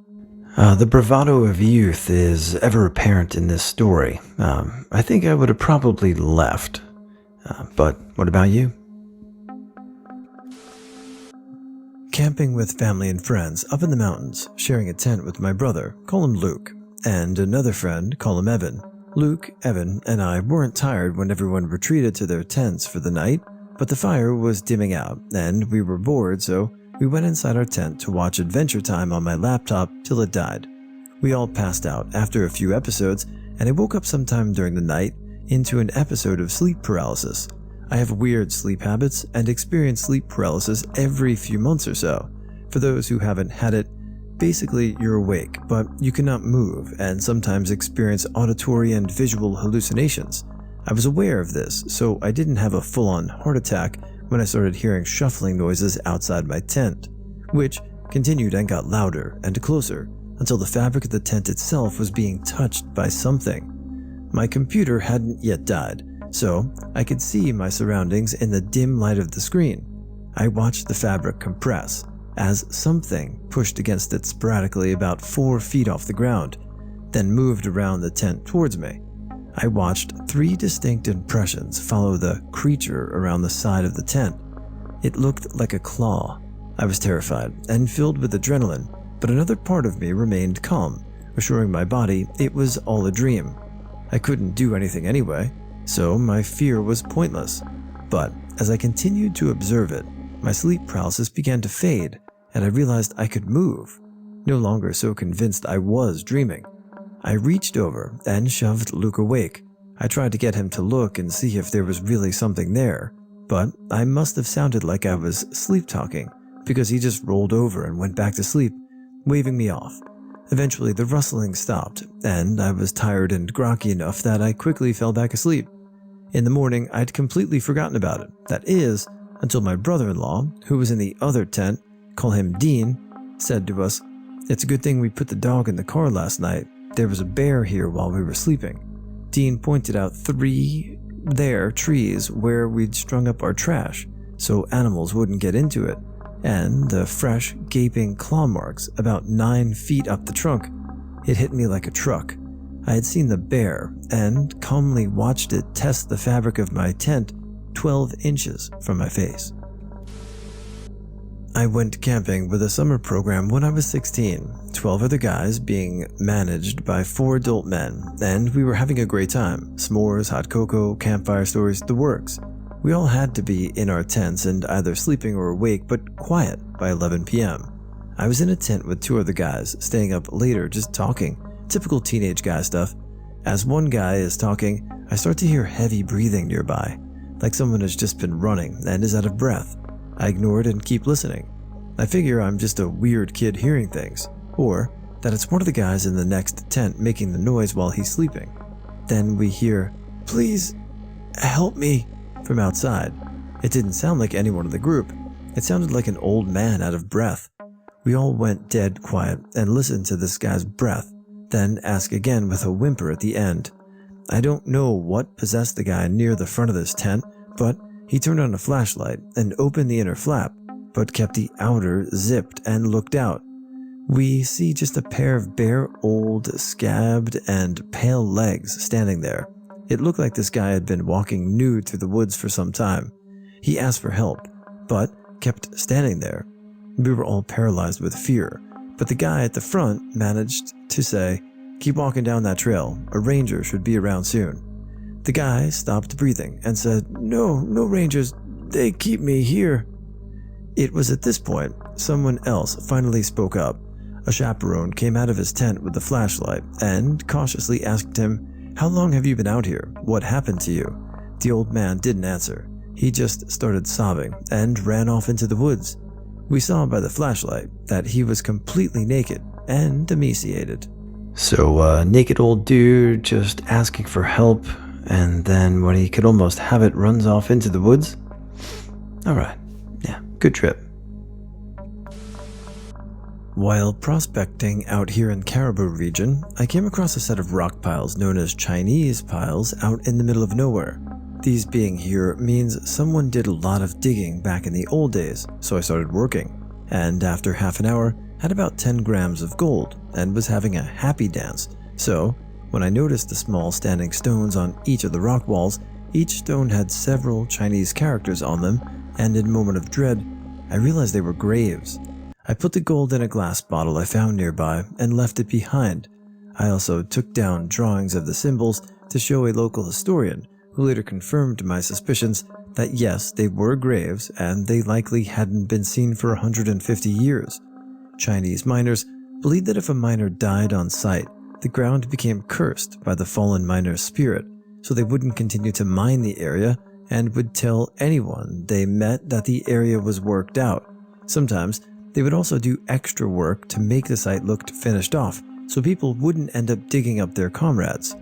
Speaker 2: The bravado of youth is ever apparent in this story. I think I would have probably left. But what about you?
Speaker 1: Camping with family and friends up in the mountains, sharing a tent with my brother, call him Luke, and another friend, call him Evan. Luke, Evan, and I weren't tired when everyone retreated to their tents for the night, but the fire was dimming out, and we were bored, so we went inside our tent to watch Adventure Time on my laptop till it died. We all passed out after a few episodes, and I woke up sometime during the night into an episode of sleep paralysis. I have weird sleep habits and experience sleep paralysis every few months or so. For those who haven't had it, basically you're awake, but you cannot move and sometimes experience auditory and visual hallucinations. I was aware of this, so I didn't have a full-on heart attack when I started hearing shuffling noises outside my tent, which continued and got louder and closer until the fabric of the tent itself was being touched by something. My computer hadn't yet died, so I could see my surroundings in the dim light of the screen. I watched the fabric compress as something pushed against it sporadically about 4 feet off the ground, then moved around the tent towards me. I watched 3 distinct impressions follow the creature around the side of the tent. It looked like a claw. I was terrified and filled with adrenaline, but another part of me remained calm, assuring my body it was all a dream. I couldn't do anything anyway, so my fear was pointless. But as I continued to observe it, my sleep paralysis began to fade, and I realized I could move, no longer so convinced I was dreaming. I reached over and shoved Luke awake. I tried to get him to look and see if there was really something there, but I must have sounded like I was sleep-talking because he just rolled over and went back to sleep, waving me off. Eventually, the rustling stopped, and I was tired and groggy enough that I quickly fell back asleep. In the morning, I'd completely forgotten about it. That is, until my brother-in-law, who was in the other tent, call him Dean, said to us, "It's a good thing we put the dog in the car last night. There was a bear here while we were sleeping." Dean pointed out 3 trees where we'd strung up our trash, so animals wouldn't get into it, and the fresh, gaping claw marks about 9 feet up the trunk. It hit me like a truck. I had seen the bear and calmly watched it test the fabric of my tent 12 inches from my face. I went camping with a summer program when I was 16, 12 other guys being managed by 4 adult men, and we were having a great time. S'mores, hot cocoa, campfire stories, the works. We all had to be in our tents and either sleeping or awake, but quiet by 11 p.m. I was in a tent with 2 other guys, staying up later just talking, typical teenage guy stuff. As one guy is talking, I start to hear heavy breathing nearby, like someone has just been running and is out of breath. I ignore it and keep listening. I figure I'm just a weird kid hearing things, or that it's one of the guys in the next tent making the noise while he's sleeping. Then we hear, "Please, help me," from outside. It didn't sound like anyone in the group. It sounded like an old man out of breath. We all went dead quiet and listened to this guy's breath, then ask again with a whimper at the end. I don't know what possessed the guy near the front of this tent, but he turned on a flashlight and opened the inner flap, but kept the outer zipped and looked out. We see just a pair of bare, old, scabbed, and pale legs standing there. It looked like this guy had been walking nude through the woods for some time. He asked for help, but kept standing there. We were all paralyzed with fear, but the guy at the front managed to say, "Keep walking down that trail. A ranger should be around soon." The guy stopped breathing and said, No rangers, they keep me here." It was at this point someone else finally spoke up. A chaperone came out of his tent with the flashlight and cautiously asked him, "How long have you been out here? What happened to you?" The old man didn't answer. He just started sobbing and ran off into the woods. We saw by the flashlight that he was completely naked and emaciated.
Speaker 2: So, naked old dude just asking for help, and then when he could almost have it, runs off into the woods? Alright, yeah, good trip.
Speaker 1: While prospecting out here in Caribou region, I came across a set of rock piles known as Chinese piles out in the middle of nowhere. These being here means someone did a lot of digging back in the old days, so I started working, and after half an hour, had about 10 grams of gold and was having a happy dance. So, when I noticed the small standing stones on each of the rock walls, each stone had several Chinese characters on them, and in a moment of dread, I realized they were graves. I put the gold in a glass bottle I found nearby and left it behind. I also took down drawings of the symbols to show a local historian, who later confirmed my suspicions that yes, they were graves and they likely hadn't been seen for 150 years. Chinese miners believed that if a miner died on site, the ground became cursed by the fallen miner's spirit, so they wouldn't continue to mine the area and would tell anyone they met that the area was worked out. Sometimes they would also do extra work to make the site look finished off, so people wouldn't end up digging up their comrades.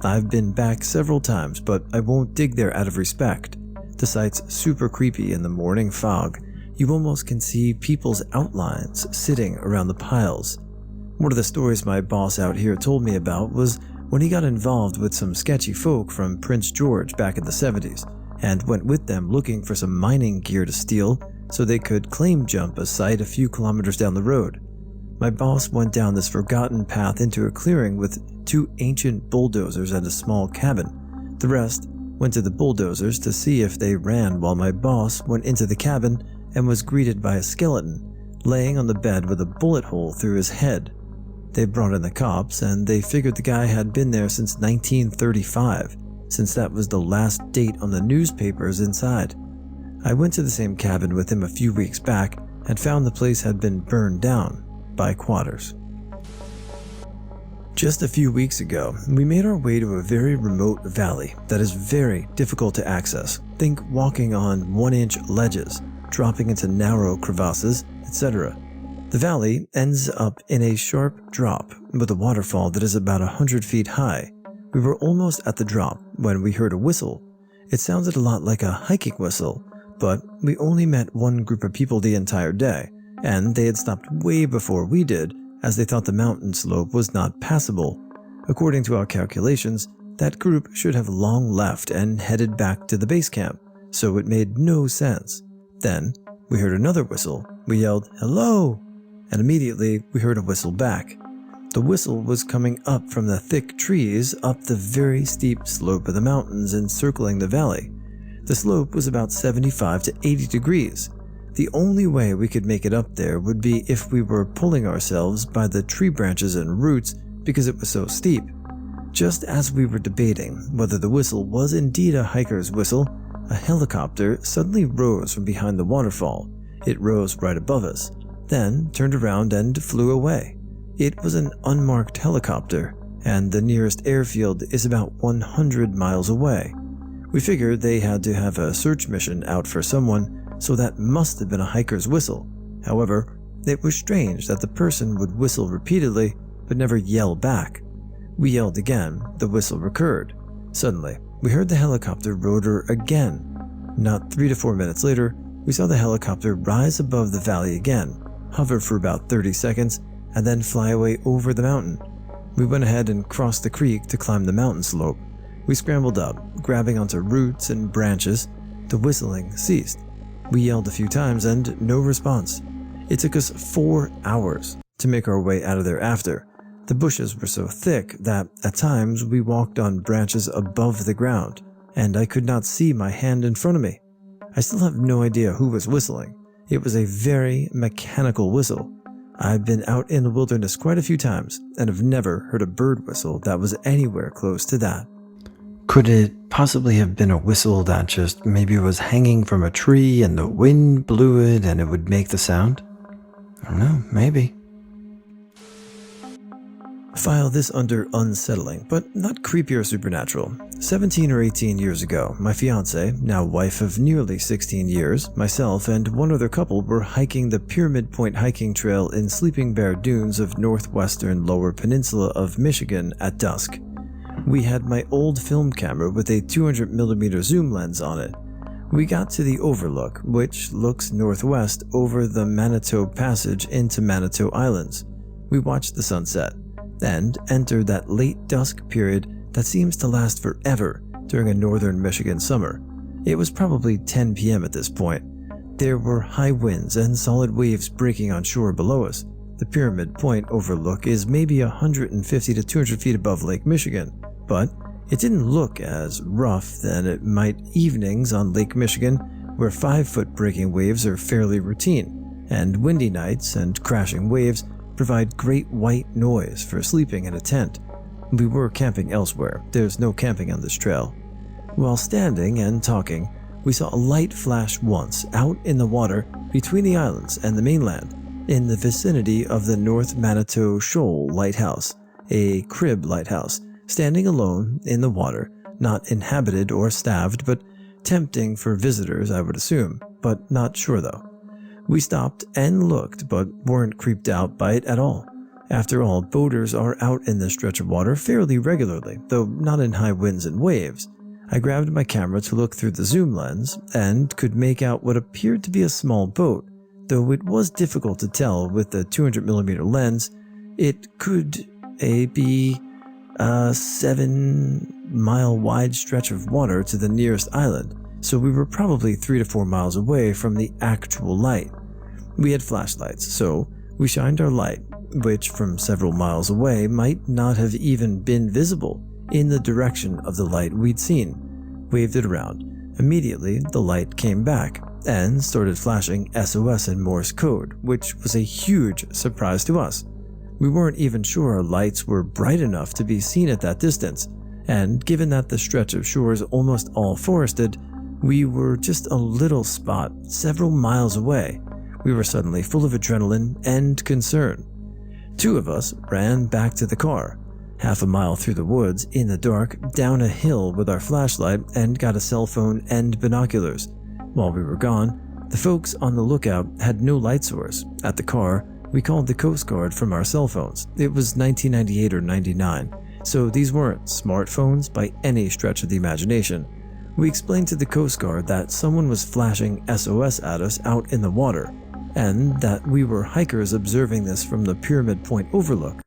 Speaker 1: I've been back several times, but I won't dig there out of respect. The site's super creepy in the morning fog. You almost can see people's outlines sitting around the piles. One of the stories my boss out here told me about was when he got involved with some sketchy folk from Prince George back in the 70s and went with them looking for some mining gear to steal so they could claim jump a site a few kilometers down the road. My boss went down this forgotten path into a clearing with 2 ancient bulldozers and a small cabin. The rest went to the bulldozers to see if they ran, while my boss went into the cabin and was greeted by a skeleton laying on the bed with a bullet hole through his head. They brought in the cops and they figured the guy had been there since 1935, since that was the last date on the newspapers inside. I went to the same cabin with him a few weeks back and found the place had been burned down by squatters. Just a few weeks ago, we made our way to a very remote valley that is very difficult to access. Think walking on 1-inch ledges, dropping into narrow crevasses, etc. The valley ends up in a sharp drop with a waterfall that is about 100 feet high. We were almost at the drop when we heard a whistle. It sounded a lot like a hiking whistle, but we only met one group of people the entire day, and they had stopped way before we did, as they thought the mountain slope was not passable. According to our calculations, that group should have long left and headed back to the base camp, so it made no sense. Then, we heard another whistle. We yelled, "Hello!" and immediately we heard a whistle back. The whistle was coming up from the thick trees up the very steep slope of the mountains encircling the valley. The slope was about 75 to 80 degrees. The only way we could make it up there would be if we were pulling ourselves by the tree branches and roots because it was so steep. Just as we were debating whether the whistle was indeed a hiker's whistle, a helicopter suddenly rose from behind the waterfall. It rose right above us, then turned around and flew away. It was an unmarked helicopter, and the nearest airfield is about 100 miles away. We figured they had to have a search mission out for someone, so that must have been a hiker's whistle. However, it was strange that the person would whistle repeatedly but never yell back. We yelled again, the whistle recurred. Suddenly, we heard the helicopter rotor again. Not 3 to 4 minutes later, we saw the helicopter rise above the valley again, hover for about 30 seconds, and then fly away over the mountain. We went ahead and crossed the creek to climb the mountain slope. We scrambled up, grabbing onto roots and branches. The whistling ceased. We yelled a few times and no response. It took us 4 hours to make our way out of there after. The bushes were so thick that at times we walked on branches above the ground, and I could not see my hand in front of me. I still have no idea who was whistling. It was a very mechanical whistle. I've been out in the wilderness quite a few times and have never heard a bird whistle that was anywhere close to that.
Speaker 2: Could it possibly have been a whistle that just maybe was hanging from a tree and the wind blew it and it would make the sound? I don't know, maybe.
Speaker 1: File this under unsettling, but not creepy or supernatural. 17 or 18 years ago, my fiance, now wife of nearly 16 years, myself and one other couple were hiking the Pyramid Point hiking trail in Sleeping Bear Dunes of northwestern Lower Peninsula of Michigan at dusk. We had my old film camera with a 200mm zoom lens on it. We got to the overlook, which looks northwest over the Manitou Passage into Manitou Islands. We watched the sunset and entered that late dusk period that seems to last forever during a northern Michigan summer. It was probably 10 p.m. at this point. There were high winds and solid waves breaking on shore below us. The Pyramid Point overlook is maybe 150 to 200 feet above Lake Michigan, but it didn't look as rough than it might evenings on Lake Michigan, where 5-foot breaking waves are fairly routine, and windy nights and crashing waves provide great white noise for sleeping in a tent. We were camping elsewhere. There's no camping on this trail. While standing and talking, we saw a light flash once out in the water between the islands and the mainland, in the vicinity of the North Manitou Shoal Lighthouse, a crib lighthouse, standing alone in the water, not inhabited or staved, but tempting for visitors, I would assume, but not sure though. We stopped and looked, but weren't creeped out by it at all. After all, boaters are out in this stretch of water fairly regularly, though not in high winds and waves. I grabbed my camera to look through the zoom lens and could make out what appeared to be a small boat, though it was difficult to tell with the 200mm lens. It could be a 7-mile wide stretch of water to the nearest island, so we were probably 3 to 4 miles away from the actual light. We had flashlights, so we shined our light, which from several miles away might not have even been visible, in the direction of the light we'd seen, waved it around. Immediately, the light came back and started flashing SOS in Morse code, which was a huge surprise to us. We weren't even sure our lights were bright enough to be seen at that distance, and given that the stretch of shore is almost all forested, we were just a little spot several miles away. We were suddenly full of adrenaline and concern. 2 of us ran back to the car, half a mile through the woods in the dark, down a hill with our flashlight, and got a cell phone and binoculars. While we were gone, the folks on the lookout had no light source. At the car, we called the Coast Guard from our cell phones. It was 1998 or 99, so these weren't smartphones by any stretch of the imagination. We explained to the Coast Guard that someone was flashing SOS at us out in the water, and that we were hikers observing this from the Pyramid Point overlook.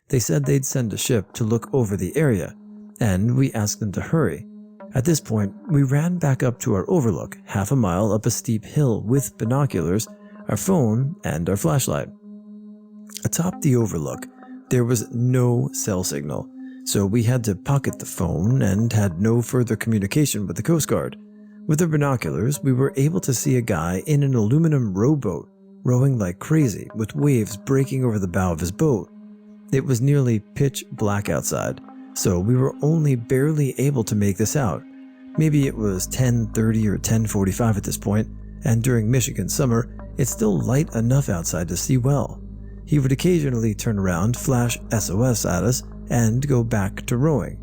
Speaker 1: They said they'd send a ship to look over the area, and we asked them to hurry. At this point, we ran back up to our overlook, half a mile up a steep hill with binoculars, our phone, and our flashlight. Atop the overlook, there was no cell signal, so we had to pocket the phone and had no further communication with the Coast Guard. With the binoculars, we were able to see a guy in an aluminum rowboat, rowing like crazy, with waves breaking over the bow of his boat. It was nearly pitch black outside, so we were only barely able to make this out. Maybe it was 10:30 or 10:45 at this point, and during Michigan summer, it's still light enough outside to see well. He would occasionally turn around, flash SOS at us, and go back to rowing.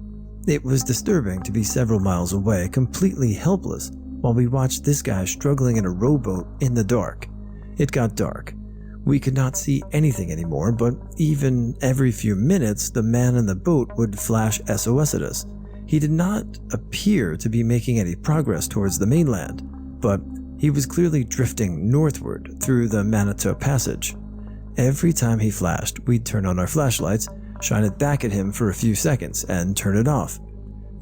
Speaker 1: It was disturbing to be several miles away, completely helpless, while we watched this guy struggling in a rowboat in the dark. It got dark. We could not see anything anymore, but even every few minutes, the man in the boat would flash SOS at us. He did not appear to be making any progress towards the mainland, but he was clearly drifting northward through the Manitou Passage. Every time he flashed, we'd turn on our flashlights, shine it back at him for a few seconds, and turn it off.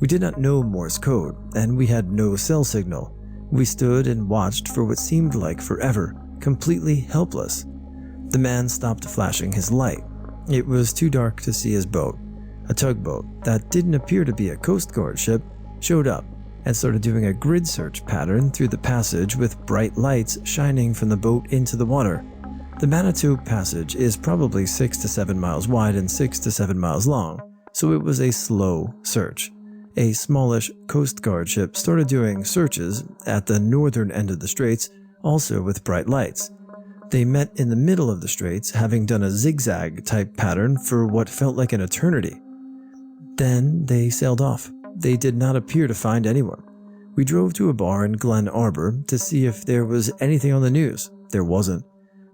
Speaker 1: We did not know Morse code, and we had no cell signal. We stood and watched for what seemed like forever, completely helpless. The man stopped flashing his light. It was too dark to see his boat. A tugboat that didn't appear to be a Coast Guard ship showed up and started doing a grid search pattern through the passage with bright lights shining from the boat into the water. The Manitou Passage is probably 6 to 7 miles wide and 6 to 7 miles long, so it was a slow search. A smallish Coast Guard ship started doing searches at the northern end of the straits, also with bright lights. They met in the middle of the straits, having done a zigzag-type pattern for what felt like an eternity. Then they sailed off. They did not appear to find anyone. We drove to a bar in Glen Arbor to see if there was anything on the news. There wasn't.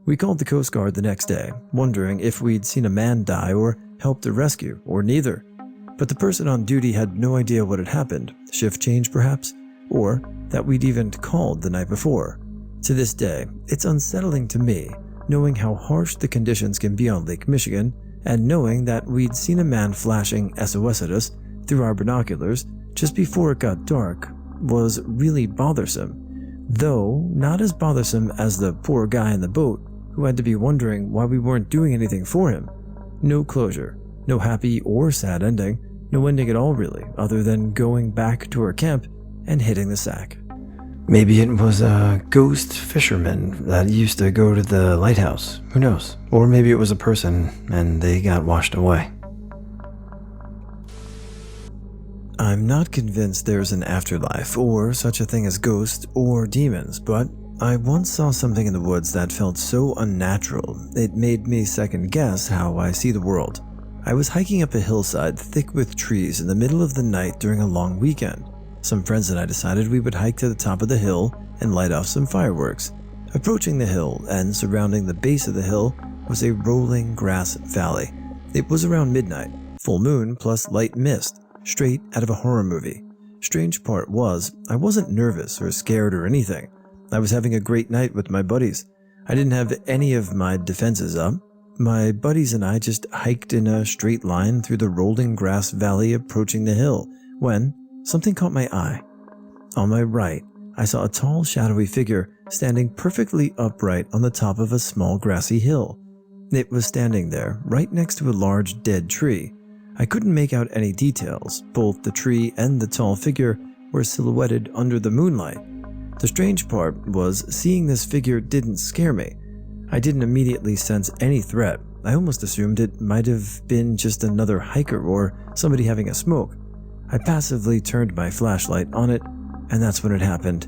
Speaker 1: We called the Coast Guard the next day, wondering if we'd seen a man die or helped a rescue, or neither. But the person on duty had no idea what had happened, shift change perhaps, or that we'd even called the night before. To this day, it's unsettling to me, knowing how harsh the conditions can be on Lake Michigan, and knowing that we'd seen a man flashing SOS at us through our binoculars just before it got dark was really bothersome, though not as bothersome as the poor guy in the boat who had to be wondering why we weren't doing anything for him. No closure, no happy or sad ending, no ending at all really, other than going back to our camp and hitting the sack.
Speaker 2: Maybe it was a ghost fisherman that used to go to the lighthouse. Who knows? Or maybe it was a person and they got washed away.
Speaker 1: I'm not convinced there's an afterlife or such a thing as ghosts or demons, but I once saw something in the woods that felt so unnatural, it made me second guess how I see the world. I was hiking up a hillside thick with trees in the middle of the night during a long weekend. Some friends and I decided we would hike to the top of the hill and light off some fireworks. Approaching the hill and surrounding the base of the hill was a rolling grass valley. It was around midnight, full moon plus light mist, straight out of a horror movie. Strange part was, I wasn't nervous or scared or anything. I was having a great night with my buddies. I didn't have any of my defenses up. My buddies and I just hiked in a straight line through the rolling grass valley approaching the hill when something caught my eye. On my right, I saw a tall, shadowy figure standing perfectly upright on the top of a small grassy hill. It was standing there, right next to a large dead tree. I couldn't make out any details. Both the tree and the tall figure were silhouetted under the moonlight. The strange part was seeing this figure didn't scare me. I didn't immediately sense any threat. I almost assumed it might have been just another hiker or somebody having a smoke. I passively turned my flashlight on it, and that's when it happened.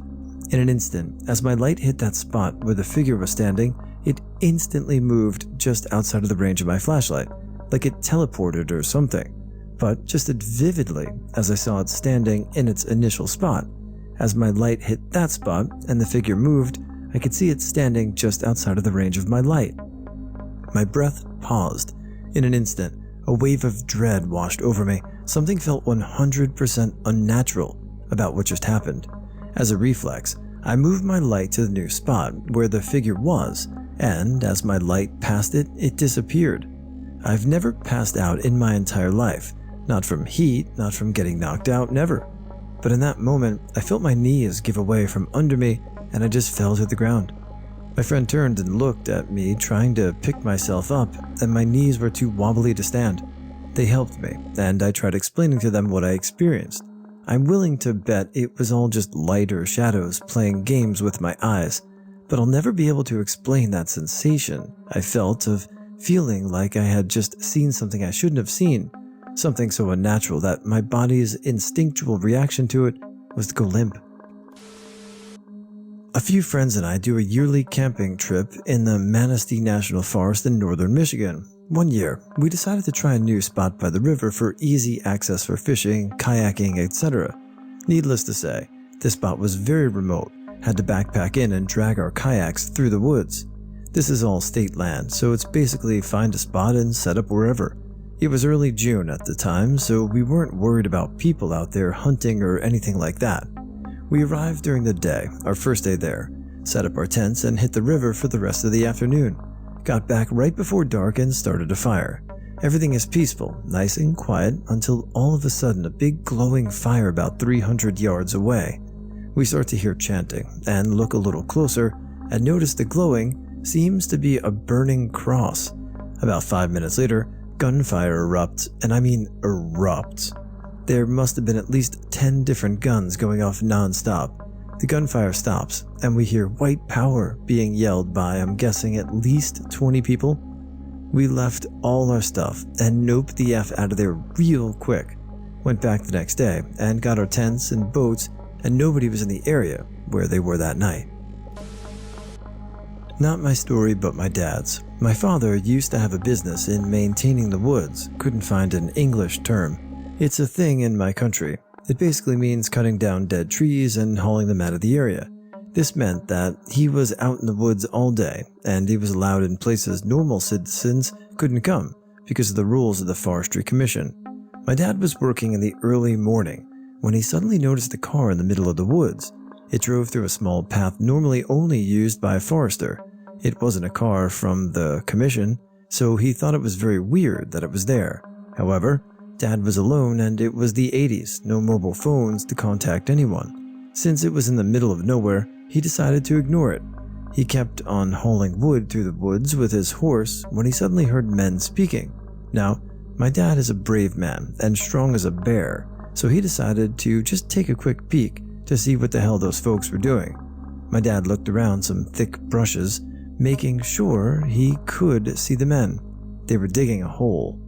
Speaker 1: In an instant, as my light hit that spot where the figure was standing, it instantly moved just outside of the range of my flashlight, like it teleported or something, but just as vividly as I saw it standing in its initial spot. As my light hit that spot and the figure moved, I could see it standing just outside of the range of my light. My breath paused. In an instant, a wave of dread washed over me. Something felt 100% unnatural about what just happened. As a reflex, I moved my light to the new spot where the figure was, and as my light passed it, it disappeared. I've never passed out in my entire life. Not from heat, not from getting knocked out, never. But in that moment, I felt my knees give away from under me and I just fell to the ground. My friend turned and looked at me, trying to pick myself up, and my knees were too wobbly to stand. They helped me, and I tried explaining to them what I experienced. I'm willing to bet it was all just light or shadows playing games with my eyes, but I'll never be able to explain that sensation I felt of feeling like I had just seen something I shouldn't have seen, something so unnatural that my body's instinctual reaction to it was to go limp. A few friends and I do a yearly camping trip in the Manistee National Forest in northern Michigan. One year, we decided to try a new spot by the river for easy access for fishing, kayaking, etc. Needless to say, this spot was very remote, had to backpack in and drag our kayaks through the woods. This is all state land, so it's basically find a spot and set up wherever. It was early June at the time, so we weren't worried about people out there hunting or anything like that. We arrived during the day, our first day there, set up our tents and hit the river for the rest of the afternoon. Got back right before dark and started a fire. Everything is peaceful, nice and quiet, until all of a sudden a big glowing fire about 300 yards away. We start to hear chanting and look a little closer and notice the glowing seems to be a burning cross. About 5 minutes later, gunfire erupts, and I mean erupts. There must have been at least 10 different guns going off non-stop. The gunfire stops, and we hear white power being yelled by, I'm guessing, at least 20 people. We left all our stuff and noped the F out of there real quick. Went back the next day and got our tents and boats, and nobody was in the area where they were that night. Not my story, but my dad's. My father used to have a business in maintaining the woods, couldn't find an English term. It's a thing in my country. It basically means cutting down dead trees and hauling them out of the area. This meant that he was out in the woods all day, and he was allowed in places normal citizens couldn't come because of the rules of the Forestry Commission. My dad was working in the early morning when he suddenly noticed a car in the middle of the woods. It drove through a small path normally only used by a forester. It wasn't a car from the commission, so he thought it was very weird that it was there. However, Dad was alone and it was the 80s, no mobile phones to contact anyone. Since it was in the middle of nowhere, he decided to ignore it. He kept on hauling wood through the woods with his horse when he suddenly heard men speaking. Now, my dad is a brave man and strong as a bear, so he decided to just take a quick peek to see what the hell those folks were doing. My dad looked around some thick brushes, making sure he could see the men. They were digging a hole.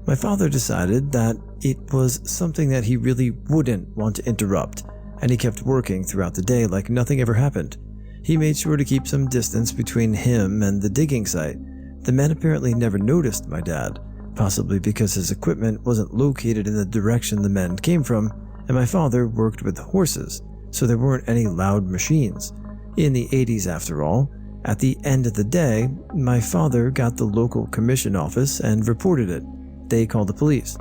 Speaker 1: My father decided that it was something that he really wouldn't want to interrupt, and he kept working throughout the day like nothing ever happened. He made sure to keep some distance between him and the digging site. The men apparently never noticed my dad, possibly because his equipment wasn't located in the direction the men came from, and my father worked with horses, so there weren't any loud machines. In the 80s, after all, at the end of the day, my father got the local commission office and reported it. They called the police.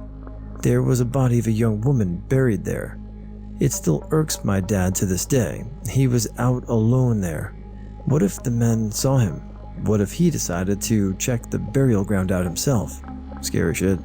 Speaker 1: There was a body of a young woman buried there. It still irks my dad to this day. He was out alone there. What if the men saw him? What if he decided to check the burial ground out himself? Scary shit.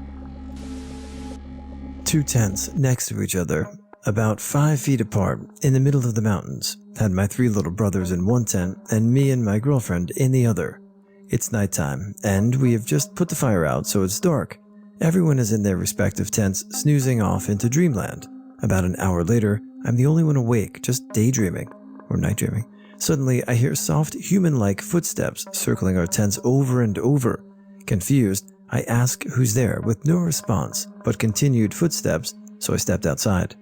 Speaker 1: 2 tents next to each other, about 5 feet apart, in the middle of the mountains. Had my 3 little brothers in one tent and me and my girlfriend in the other. It's nighttime, and we have just put the fire out, so it's dark. Everyone is in their respective tents, snoozing off into dreamland. About an hour later, I'm the only one awake, just daydreaming, or night dreaming. Suddenly, I hear soft, human-like footsteps circling our tents over and over. Confused, I ask who's there, with no response, but continued footsteps, so I stepped outside.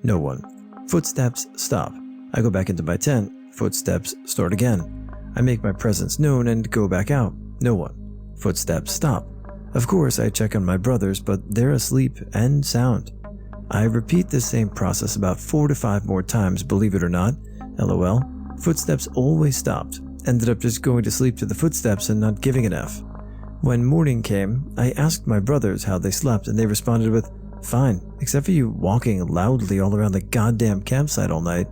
Speaker 1: No one. Footsteps stop. I go back into my tent. Footsteps start again. I make my presence known and go back out. No one. Footsteps stop. Of course, I check on my brothers, but they're asleep and sound. I repeat this same process about 4 to 5 more times, believe it or not. LOL. Footsteps always stopped. Ended up just going to sleep to the footsteps and not giving an F. When morning came, I asked my brothers how they slept, and they responded with, "Fine, except for you walking loudly all around the goddamn campsite all night."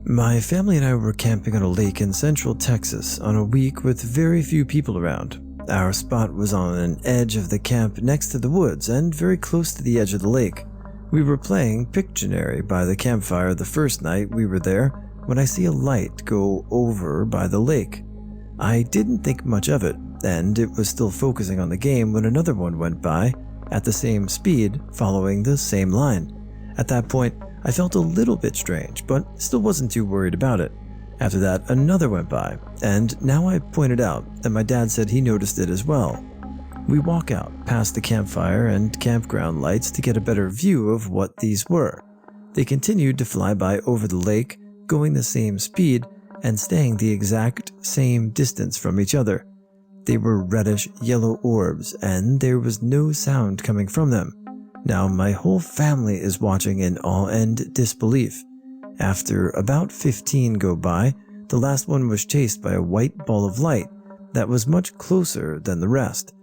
Speaker 1: My family and I were camping on a lake in central Texas on a week with very few people around. Our spot was on an edge of the camp next to the woods and very close to the edge of the lake. We were playing Pictionary by the campfire the first night we were there when I see a light go over by the lake. I didn't think much of it, and it was still focusing on the game when another one went by. at the same speed, following the same line. At that point, I felt a little bit strange, but still wasn't too worried about it. After that, another went by, and now I pointed out that my dad said he noticed it as well. We walk out past the campfire and campground lights to get a better view of what these were. They continued to fly by over the lake, going the same speed and staying the exact same distance from each other. They were reddish yellow orbs, and there was no sound coming from them. Now my whole family is watching in awe and disbelief. After about 15 go by, the last one was chased by a white ball of light that was much closer than the rest.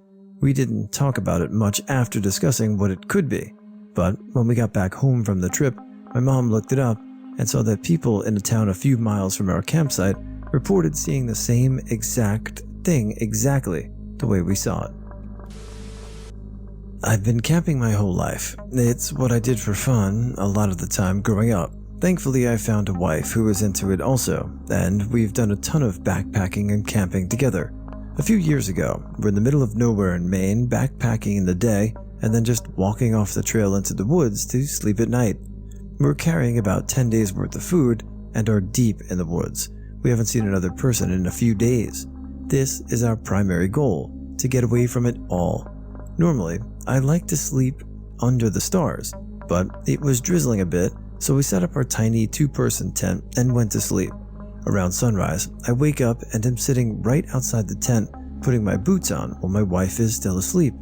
Speaker 1: We didn't talk about it much after discussing what it could be, but when we got back home from the trip, my mom looked it up and saw that people in a town a few miles from our campsite reported seeing the same exact thing exactly the way we saw it. I've been camping my whole life. It's what I did for fun a lot of the time growing up. Thankfully, I found a wife who was into it also, and we've done a ton of backpacking and camping together. A few years ago, we're in the middle of nowhere in Maine, backpacking in the day, and then just walking off the trail into the woods to sleep at night. We're carrying about 10 days worth of food and are deep in the woods. We haven't seen another person in a few days. This is our primary goal, to get away from it all. Normally, I like to sleep under the stars, but it was drizzling a bit, so we set up our tiny 2-person tent and went to sleep. Around sunrise, I wake up and am sitting right outside the tent, putting my boots on while my wife is still asleep.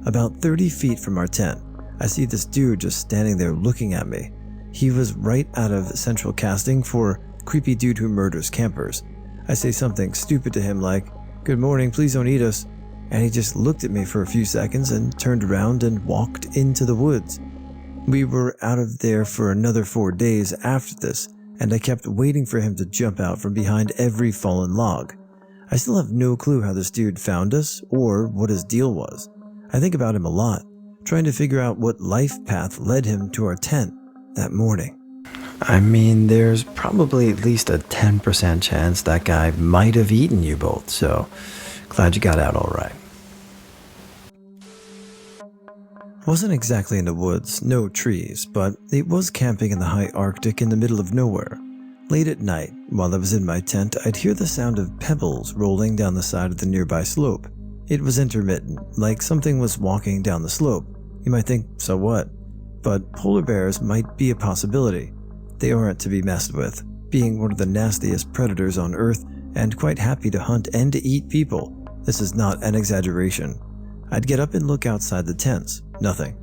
Speaker 1: About 30 feet from our tent, I see this dude just standing there looking at me. He was right out of central casting for creepy dude who murders campers. I say something stupid to him like, "Good morning, please don't eat us," and he just looked at me for a few seconds and turned around and walked into the woods. We were out of there for another 4 days after this, and I kept waiting for him to jump out from behind every fallen log. I still have no clue how this dude found us or what his deal was. I think about him a lot, trying to figure out what life path led him to our tent that morning.
Speaker 2: I mean, there's probably at least a 10% chance that guy might have eaten you both, so glad you got out all right.
Speaker 1: Wasn't exactly in the woods, no trees, but it was camping in the high Arctic in the middle of nowhere. Late at night, while I was in my tent, I'd hear the sound of pebbles rolling down the side of the nearby slope. It was intermittent, like something was walking down the slope. You might think, so what? But polar bears might be a possibility. They aren't to be messed with, being one of the nastiest predators on Earth and quite happy to hunt and to eat people. This is not an exaggeration. I'd get up and look outside the tents. Nothing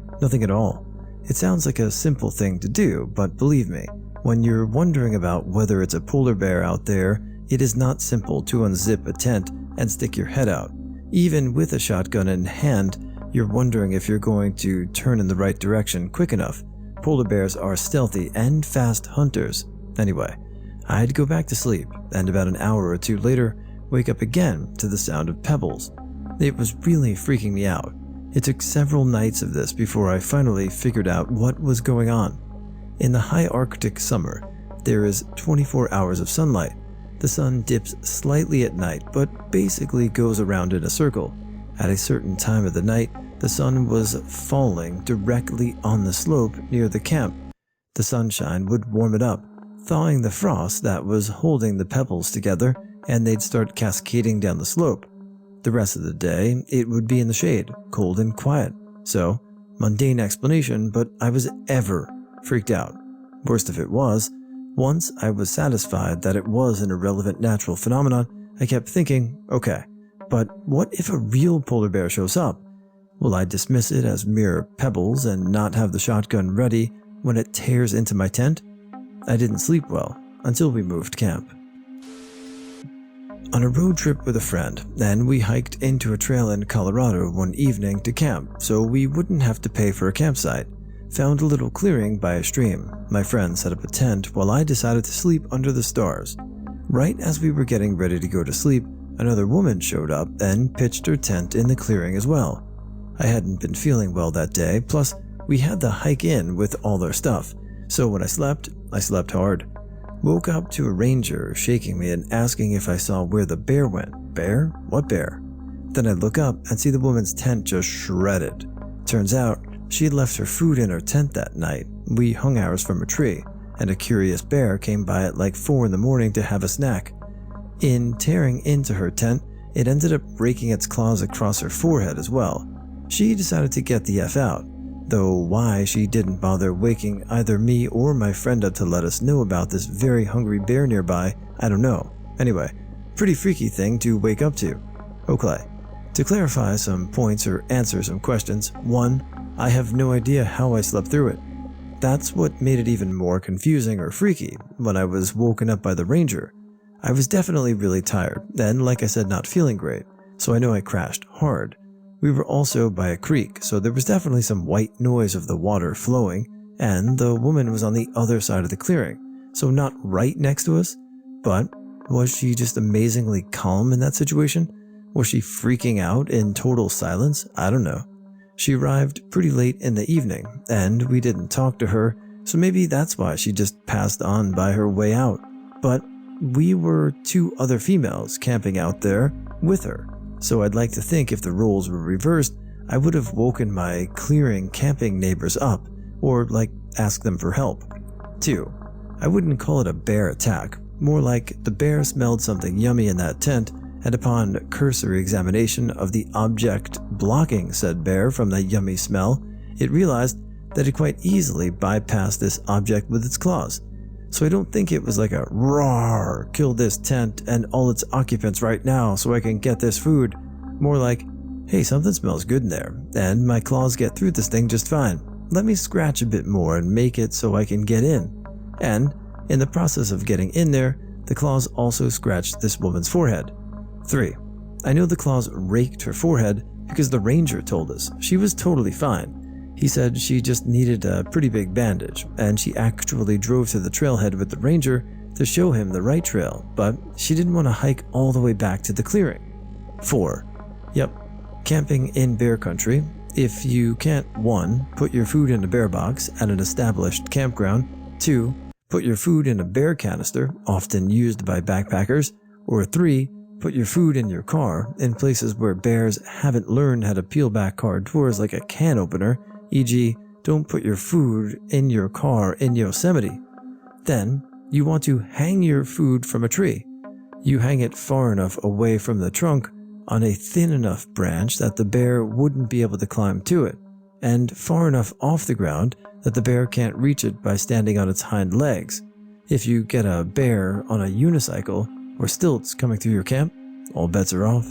Speaker 1: at all. It sounds like a simple thing to do, but believe me, when you're wondering about whether it's a polar bear out there, it is not simple to unzip a tent and stick your head out. Even with a shotgun in hand, you're wondering if you're going to turn in the right direction quick enough. Polar bears are stealthy and fast hunters. Anyway, I'd go back to sleep, and about an hour or two later, wake up again to the sound of pebbles. It was really freaking me out. It took several nights of this before I finally figured out what was going on. In the high Arctic summer, there is 24 hours of sunlight. The sun dips slightly at night, but basically goes around in a circle. At a certain time of the night, the sun was falling directly on the slope near the camp. The sunshine would warm it up, thawing the frost that was holding the pebbles together, and they'd start cascading down the slope. The rest of the day, it would be in the shade, cold and quiet. So, mundane explanation, but I was ever freaked out. Worst of it was, once I was satisfied that it was an irrelevant natural phenomenon, I kept thinking, okay, but what if a real polar bear shows up? Will I dismiss it as mere pebbles and not have the shotgun ready when it tears into my tent? I didn't sleep well until we moved camp. On a road trip with a friend, and we hiked into a trail in Colorado one evening to camp so we wouldn't have to pay for a campsite. Found a little clearing by a stream. My friend set up a tent while I decided to sleep under the stars. Right as we were getting ready to go to sleep, another woman showed up and pitched her tent in the clearing as well. I hadn't been feeling well that day, plus we had the hike in with all their stuff, so when I slept hard. Woke up to a ranger shaking me and asking if I saw where the bear went. Bear? What bear? Then I look up and see the woman's tent just shredded. Turns out, she had left her food in her tent that night. We hung ours from a tree, and a curious bear came by at like 4 in the morning to have a snack. In tearing into her tent, it ended up breaking its claws across her forehead as well. She decided to get the F out, though why she didn't bother waking either me or my friend up to let us know about this very hungry bear nearby, I don't know. Anyway, pretty freaky thing to wake up to. Okay, to clarify some points or answer some questions, 1. I have no idea how I slept through it. That's what made it even more confusing or freaky when I was woken up by the ranger. I was definitely really tired, and like I said, not feeling great, so I know I crashed hard. We were also by a creek, so there was definitely some white noise of the water flowing, and the woman was on the other side of the clearing, so not right next to us. But was she just amazingly calm in that situation? Was she freaking out in total silence? I don't know. She arrived pretty late in the evening, and we didn't talk to her, so maybe that's why she just passed on by her way out. But we were 2 other females camping out there with her, so I'd like to think if the roles were reversed, I would have woken my clearing camping neighbors up, or asked them for help. 2. I wouldn't call it a bear attack, more like the bear smelled something yummy in that tent, and upon cursory examination of the object blocking said bear from the yummy smell, it realized that it quite easily bypassed this object with its claws. So I don't think it was like a roar, kill this tent and all its occupants right now so I can get this food. More like, hey, something smells good in there, and my claws get through this thing just fine. Let me scratch a bit more and make it so I can get in. And in the process of getting in there, the claws also scratched this woman's forehead. 3. I know the claws raked her forehead because the ranger told us she was totally fine. He said she just needed a pretty big bandage, and she actually drove to the trailhead with the ranger to show him the right trail, but she didn't want to hike all the way back to the clearing. 4. Yep, camping in bear country. If you can't 1. Put your food in a bear box at an established campground, 2. Put your food in a bear canister, often used by backpackers, or 3. Put your food in your car in places where bears haven't learned how to peel back car doors like a can opener, e.g., don't put your food in your car in Yosemite. Then, you want to hang your food from a tree. You hang it far enough away from the trunk on a thin enough branch that the bear wouldn't be able to climb to it, and far enough off the ground that the bear can't reach it by standing on its hind legs. If you get a bear on a unicycle or stilts coming through your camp, all bets are off.